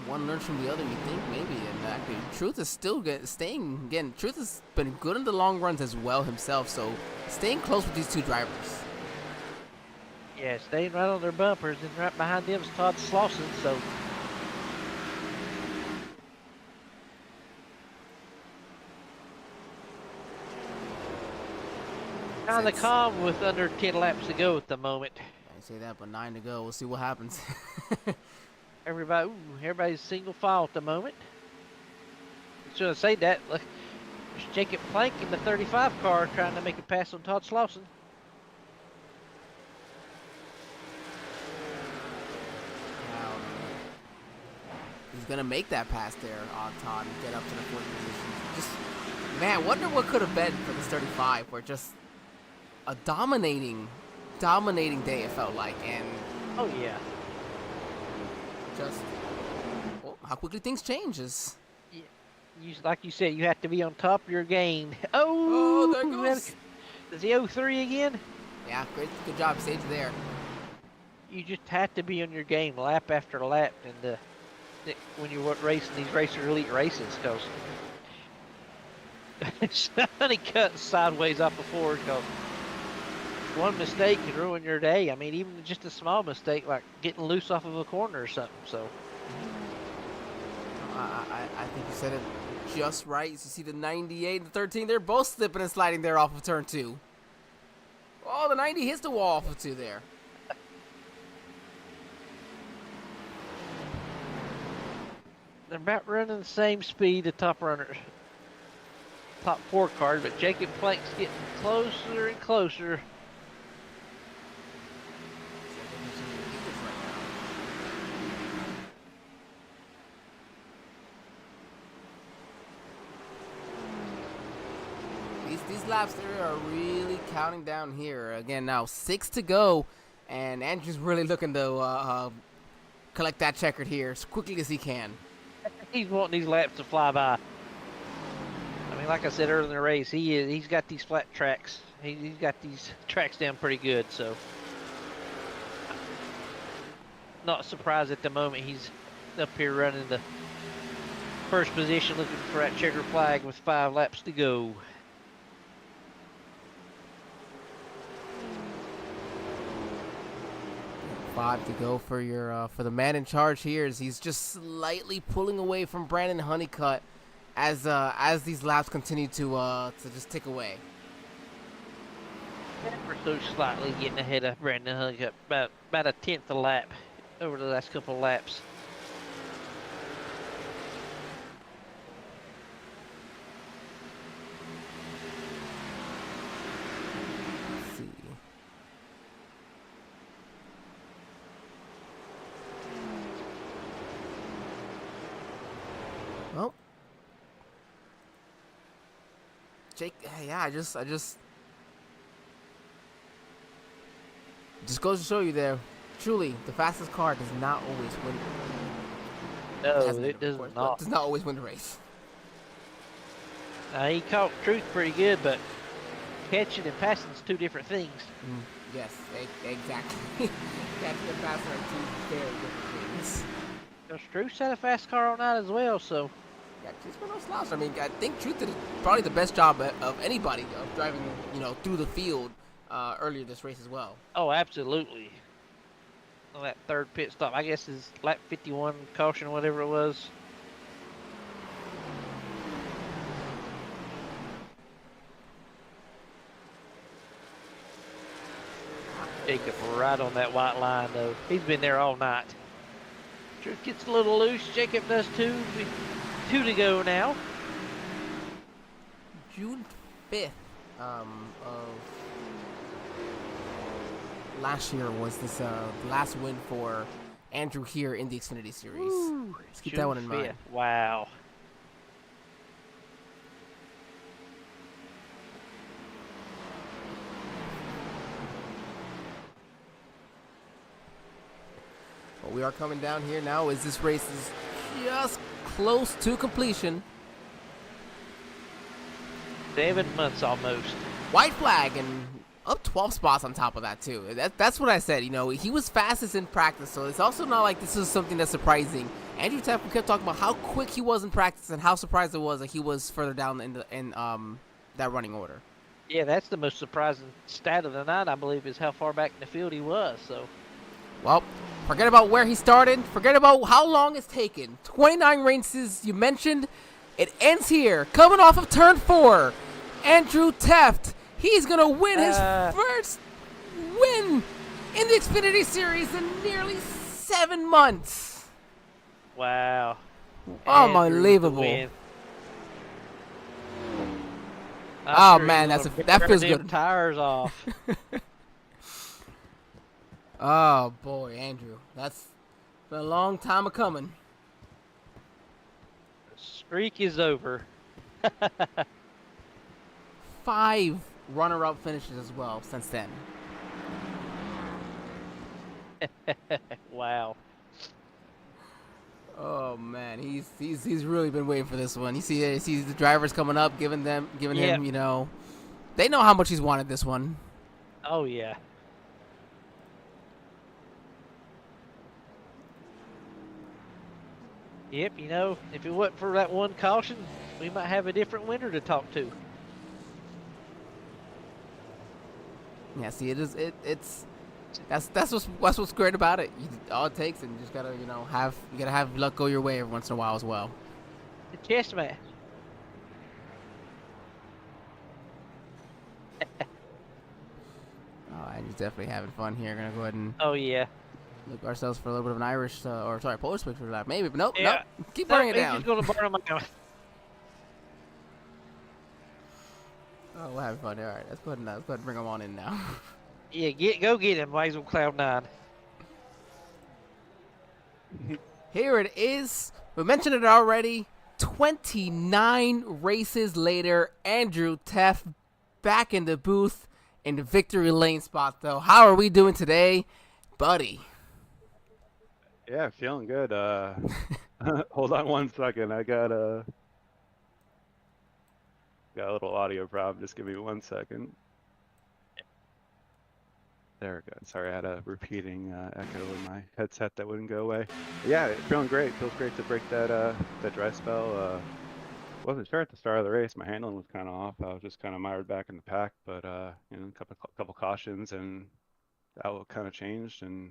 One learns from the other, you think, maybe. And actually, Truth is still staying. Again, Truth has been good in the long runs as well himself. So, staying close with these two drivers. Yeah, staying right on their bumpers, and right behind them is Todd Slauson, so. Kind of Since- calm with under 10 laps to go at the moment. I say that, but 9 to go. We'll see what happens. Everybody's single file at the moment. Should I say that? Look, there's Jacob Plank in the 35 car trying to make a pass on Todd Slauson. Now, he's gonna make that pass there on Todd and get up to the fourth position. Just, man, wonder what could have been for this 35. Where just a dominating day it felt like, and Oh yeah. just how quickly things changes. Like you said, you have to be on top of your game. Oh, Oh, there goes. Does he 03 again? Yeah, good job, Sage there. You just have to be on your game lap after lap, and when you're racing these racer elite races, because Sonny cut sideways off before, because one mistake can ruin your day. I mean, even just a small mistake like getting loose off of a corner or something. So I think you said it just right. You see the 98 and the 13, they're both slipping and sliding there off of turn 2. Oh, the 90 hits the wall off of 2 there. they're about running the same speed, the top runners, top 4 cars, but Jacob Plank's getting closer and closer. These laps there are really counting down here. Again, now 6 to go, and Andrew's really looking to collect that checkered here as quickly as he can. He's wanting these laps to fly by. I mean, like I said earlier in the race, he's got these flat tracks. He's got these tracks down pretty good, so not surprised at the moment he's up here running the first position, looking for that checker flag with 5 laps to go. Five to go for your for the man in charge here, as he's just slightly pulling away from Brandon Honeycutt as these laps continue to just tick away. We're so slightly getting ahead of Brandon Honeycutt, about a 10th a lap over the last couple of laps. Let's see. Well, Jake, yeah, I just goes to show you there. Truly, the fastest car does not always win. No, it does Of course, not. does not always win the race. He caught Truth pretty good, but catching and passing is 2 different things. Yes, exactly. Catching and passing are 2 very different things. Because Truth had a fast car on that as well, so. Yeah, just no slouch. I mean, I think Truth did probably the best job of anybody of driving, through the field earlier this race as well. Oh, absolutely. On that 3rd pit stop, I guess is lap 51 caution, whatever it was. Jacob right on that white line, though. He's been there all night. Truth gets a little loose. Jacob does too. 2 to go now. June 5th of last year was this last win for Andrew here in the Xfinity Series. Ooh, Let's keep that one in June mind. 5th. Wow. What we are coming down here now is this race is just close to completion. 7 months almost. White flag and up 12 spots on top of that too. That's what I said. He was fastest in practice, so it's also not like this is something that's surprising. Andrew Tapper kept talking about how quick he was in practice and how surprised it was that he was further down in that running order. Yeah, that's the most surprising stat of the night, I believe, is how far back in the field he was. So, Well, forget about where he started. Forget about how long it's taken. 29 races you mentioned. It ends here. Coming off of turn 4. Andrew Teft. He's going to win his first win in the Xfinity Series in nearly 7 months. wow. Unbelievable. Andrew, Oh, man, that feels good. Tires off. Oh, boy, Andrew. That's been a long time of coming. Streak is over. 5 runner-up finishes as well since then. Wow. Oh man, he's really been waiting for this one. You see the drivers coming up, giving him, you know, they know how much he's wanted this one. Oh yeah. Yep, you know, if it wasn't for that one caution, we might have a different winner to talk to. Yeah, see, that's what's great about it. All it takes, and you just gotta, you know, have luck go your way every once in a while as well. The chess match. Oh, and he's definitely having fun here. Gonna go ahead and Oh yeah. look ourselves for a little bit of an Irish, Polish picture lap, maybe, but nope, Yeah. nope. Keep burning it He's down. just gonna burn them out. Oh, we're having fun. All right, let's go ahead and bring him on in now. Yeah, go get him, Might as well Cloud 9. Here it is. We mentioned it already. 29 races later, Andrew Teft back in the booth in the victory lane spot, though. How are we doing today, buddy? Yeah, feeling good. Hold on one second. I got a little audio problem. Just give me 1 second. There we go. Sorry, I had a repeating echo in my headset that wouldn't go away. But yeah, feeling great. Feels great to break that dry spell. Wasn't sure at the start of the race. My handling was kind of off. I was just kind of mired back in the pack, but you know, a couple cautions and the outlook kind of changed, and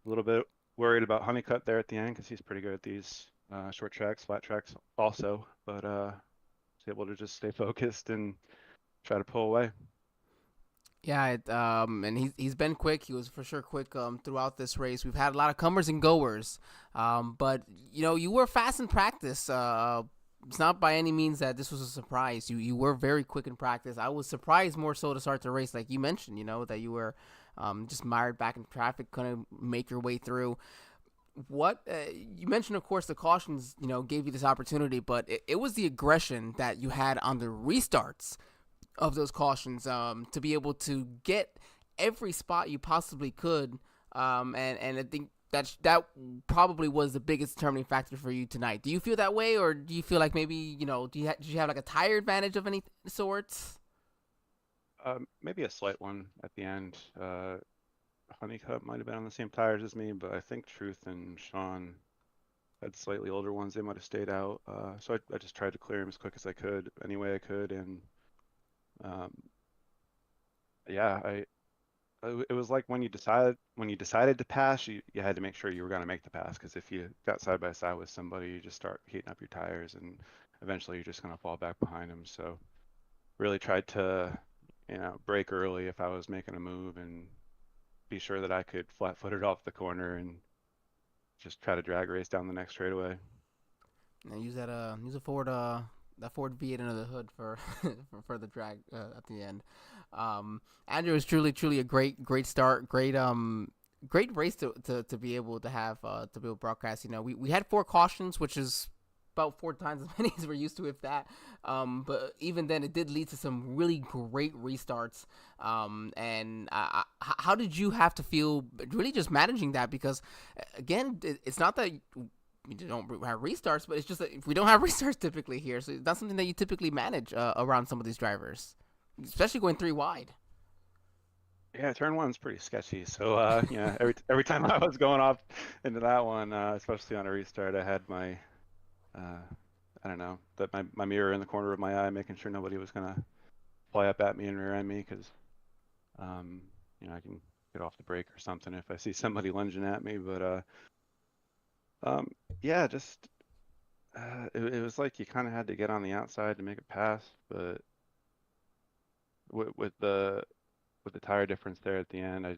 a little bit worried about Honeycutt there at the end because he's pretty good at these short tracks, flat tracks also, but was able to just stay focused and try to pull away. Yeah, and he's been quick. He was for sure quick throughout this race. We've had a lot of comers and goers, but you know, you were fast in practice. It's not by any means that this was a surprise. You were very quick in practice. I was surprised more so to start the race, like you mentioned. You know, that you were just mired back in traffic, couldn't make your way through. What you mentioned, of course, the cautions, you know, gave you this opportunity, but it was the aggression that you had on the restarts of those cautions, to be able to get every spot you possibly could, and I think that probably was the biggest determining factor for you tonight. Do you feel that way, or do you feel like maybe, you know, did you have like a tire advantage of any sorts? Maybe a slight one at the end. Honeycutt might have been on the same tires as me, but I think Truth and Sean had slightly older ones. They might have stayed out. So I just tried to clear them as quick as I could, any way I could, and yeah, it was like when you decided to pass, you had to make sure you were going to make the pass, because if you got side by side with somebody, you just start heating up your tires, and eventually you're just going to fall back behind them. So really tried to, you know, brake early if I was making a move, and be sure that I could flat-foot it off the corner and just try to drag race down the next straightaway. And use a Ford that Ford V8 under the hood for for the drag at the end. Andrew is truly a great start, great race to be able to have to be able to broadcast. You know, we had 4 cautions, which is about 4 times as many as we're used to, if that. But even then, it did lead to some really great restarts. And how did you have to feel really just managing that? Because again, it's not that we don't have restarts, but it's just that we don't have restarts typically here, so that's something that you typically manage around some of these drivers, especially going 3 wide. Yeah, turn one's pretty sketchy. So yeah, every time I was going off into that one, especially on a restart, I had my I don't know, that my mirror in the corner of my eye, making sure nobody was gonna fly up at me and rear end me because I can get off the brake or something if I see somebody lunging at me. But yeah, just it was like you kind of had to get on the outside to make it pass, but with the tire difference there at the end, I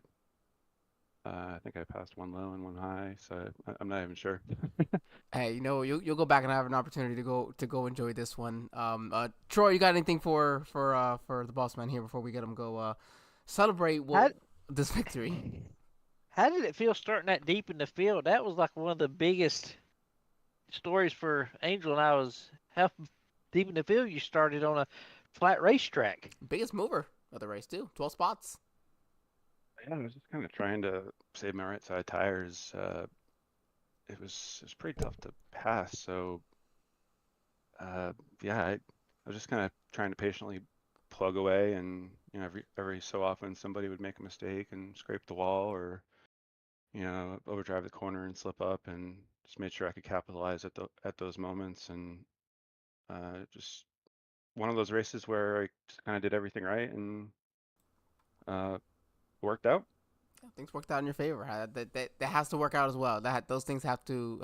think I passed one low and one high, so I'm not even sure. Hey, you'll go back and have an opportunity to go enjoy this one. Troy, you got anything for the boss man here before we get him go celebrate this victory? How did it feel starting that deep in the field? That was like one of the biggest stories for Angel and I was how deep in the field you started on a flat racetrack. Biggest mover of the race too. 12 spots. Yeah, I was just kind of trying to save my right side tires. It was pretty tough to pass, so yeah, I was just kind of trying to patiently plug away, and every so often somebody would make a mistake and scrape the wall, or overdrive the corner and slip up, and just made sure I could capitalize at those moments, and just one of those races where I just kind of did everything right and worked out. Yeah, things worked out in your favor. That has to work out as well. Those things have to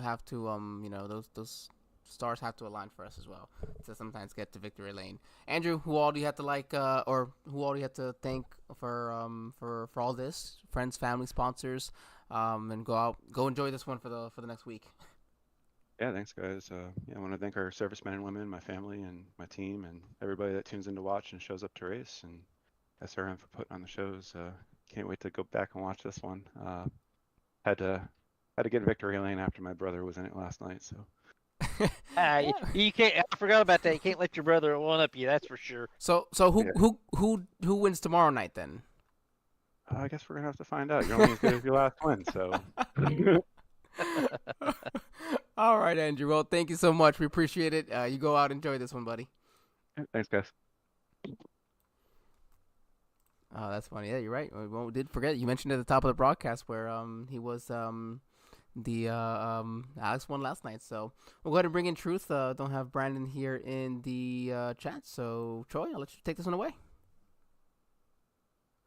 those stars have to align for us as well to sometimes get to victory lane. Andrew, who all do you have to or who all do you have to thank for all this? Friends, family, sponsors, and go enjoy this one for the next week. Yeah, thanks guys. Yeah, I want to thank our servicemen and women, my family and my team, and everybody that tunes in to watch and shows up to race, and SRM for putting on the shows. Can't wait to go back and watch this one. Had to get victory lane after my brother was in it last night, so. You can't. I forgot about that. You can't let your brother one up you. That's for sure. So who wins tomorrow night then? I guess we're gonna have to find out. You're only as good as your last win, so. All right, Andrew. Well, thank you so much. We appreciate it. You go out, enjoy this one, buddy. Thanks, guys. Oh, that's funny. Yeah, you're right. We did forget. You mentioned at the top of the broadcast where he was Alex won last night. So we'll go ahead and bring in Truth. Don't have Brandon here in the chat. So Troy, I'll let you take this one away.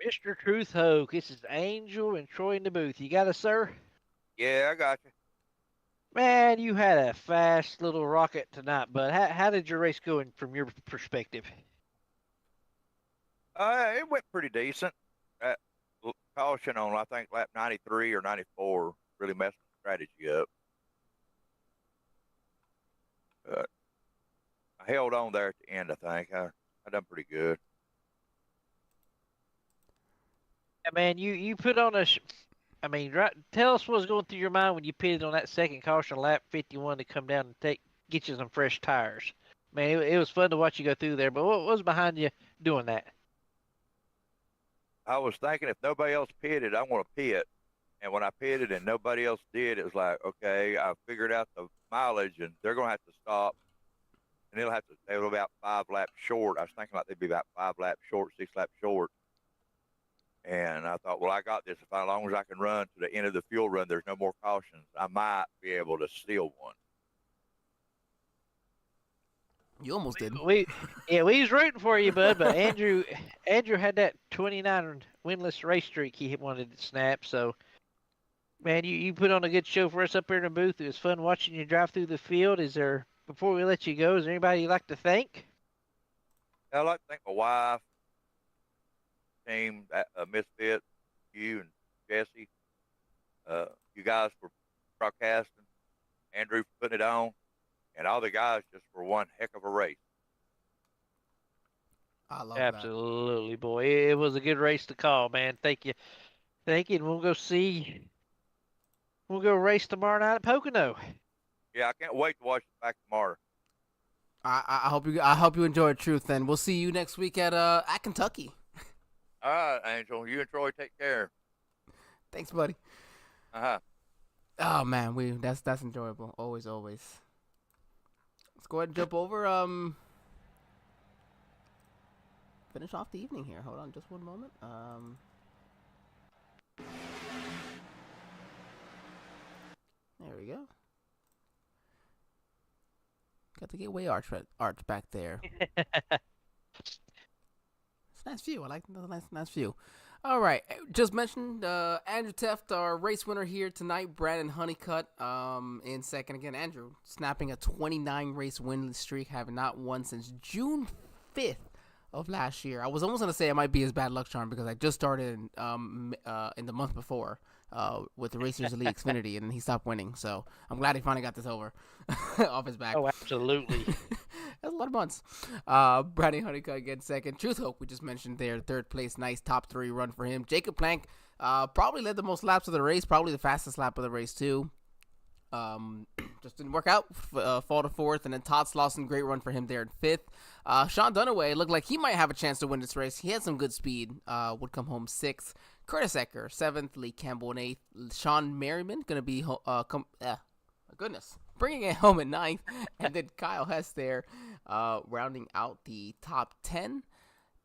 Mr. Truth Hoke, this is Angel and Troy in the booth. You got us, sir? Yeah, I got you. Man, you had a fast little rocket tonight, but how did your race go from your perspective? It went pretty decent. That caution on, I think, lap 93 or 94 really messed the strategy up. I held on there at the end, I think. I done pretty good. Yeah, man, you put on tell us what was going through your mind when you pitted on that second caution, lap 51, to come down and get you some fresh tires. Man, it was fun to watch you go through there, but what was behind you doing that? I was thinking if nobody else pitted, I want to pit. And when I pitted and nobody else did, it was like, okay, I figured out the mileage and they're going to have to stop. And they were about 5 laps short. I was thinking like they'd be about 5 laps short, 6 laps short. And I thought, well, I got this. As long as I can run to the end of the fuel run, there's no more cautions. I might be able to steal one. You almost did. We was rooting for you, bud. But Andrew had that 29 winless race streak he wanted to snap. So, man, you put on a good show for us up here in the booth. It was fun watching you drive through the field. Before we let you go, is there anybody you'd like to thank? I'd like to thank my wife, team, Misfit, you and Jesse, you guys for broadcasting, Andrew for putting it on, and all the guys just for one heck of a race. I love Absolutely, boy. It was a good race to call, man. Thank you. And we'll go race tomorrow night at Pocono. Yeah, I can't wait to watch it back tomorrow. I hope you enjoyed Truth, and we'll see you next week at Kentucky. All right, Angel. You and Troy take care. Thanks, buddy. Uh-huh. Oh man, that's enjoyable. Always. Let's go ahead and jump over. Finish off the evening here. Hold on, just one moment. There we go. Got the gateway arch back there. It's a nice view. I like the nice view. All right, just mentioned Andrew Teft, our race winner here tonight. Brandon Honeycutt in second. Again, Andrew snapping a 29 race winless streak, having not won since June 5th of last year. I was almost gonna say it might be his bad luck charm because I just started in the month before with the Racers Elite Xfinity, and he stopped winning. So I'm glad he finally got this over off his back. Oh, absolutely. That's a lot of months. Brandon Honeycutt again second. Truth Hope, we just mentioned there, third place. Nice top 3 run for him. Jacob Plank probably led the most laps of the race, probably the fastest lap of the race too. Just didn't work out. Fall to fourth, and then Todd Slauson, great run for him there in fifth. Sean Dunaway looked like he might have a chance to win this race. He had some good speed. Would come home sixth. Curtis Ecker seventh. Lee Campbell in eighth. Sean Merriman gonna be my goodness, bringing it home at ninth, and then Kyle Hess there, rounding out the top 10.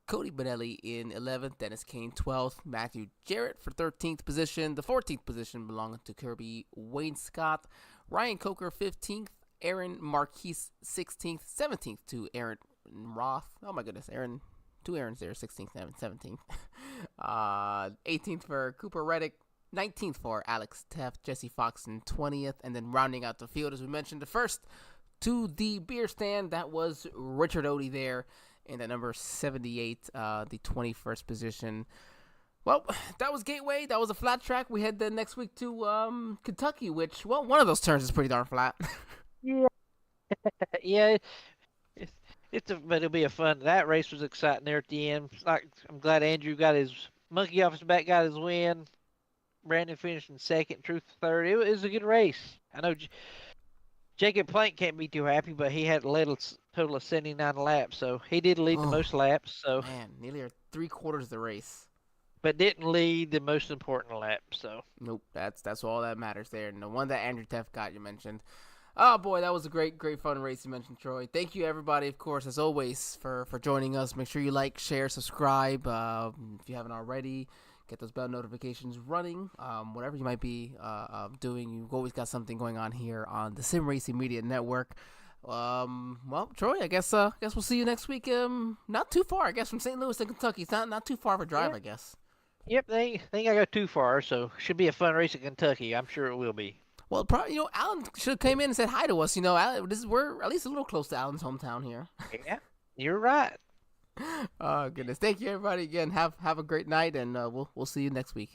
Cody Bonelli in 11th, Dennis Kane 12th, Matthew Jarrett for 13th position. The 14th position belonging to Kirby Wayne Scott, Ryan Coker 15th, Aaron Marquise 16th, 17th to Aaron Roth. Oh my goodness, Aaron, 2 Aarons there, 16th, 17th. 18th for Cooper Reddick, 19th for Alex Teft, Jesse Fox in 20th, and then rounding out the field, as we mentioned, the first to the beer stand, that was Richard Odie there in the number 78, the 21st position. Well, that was Gateway. That was a flat track. We head then next week to Kentucky, which, well, one of those turns is pretty darn flat. Yeah. Yeah. But it'll be a fun. That race was exciting there at the end. I'm glad Andrew got his monkey off his back, got his win. Brandon finished in second, Truth third. It was a good race. I know Jacob Plank can't be too happy, but he had led a total of 79 laps, so he did lead the most laps. So man, nearly 3/4 of the race, but didn't lead the most important lap. So nope, that's all that matters there. And the one that Andrew Teft got, you mentioned. Oh boy, that was a great fun race you mentioned, Troy. Thank you everybody, of course, as always, for joining us. Make sure you like, share, subscribe if you haven't already. Get those bell notifications running. Whatever you might be doing, you've always got something going on here on the Sim Racing Media Network. Well, Troy, I guess we'll see you next week. Not too far, I guess, from St. Louis to Kentucky. It's not too far of a drive, I guess. Yep, they ain't got to go too far, so should be a fun race in Kentucky. I'm sure it will be. Well, probably, Alan should have came in and said hi to us. Alan, we're at least a little close to Alan's hometown here. Yeah, you're right. Oh goodness! Thank you, everybody. Again, have a great night, and we'll see you next week.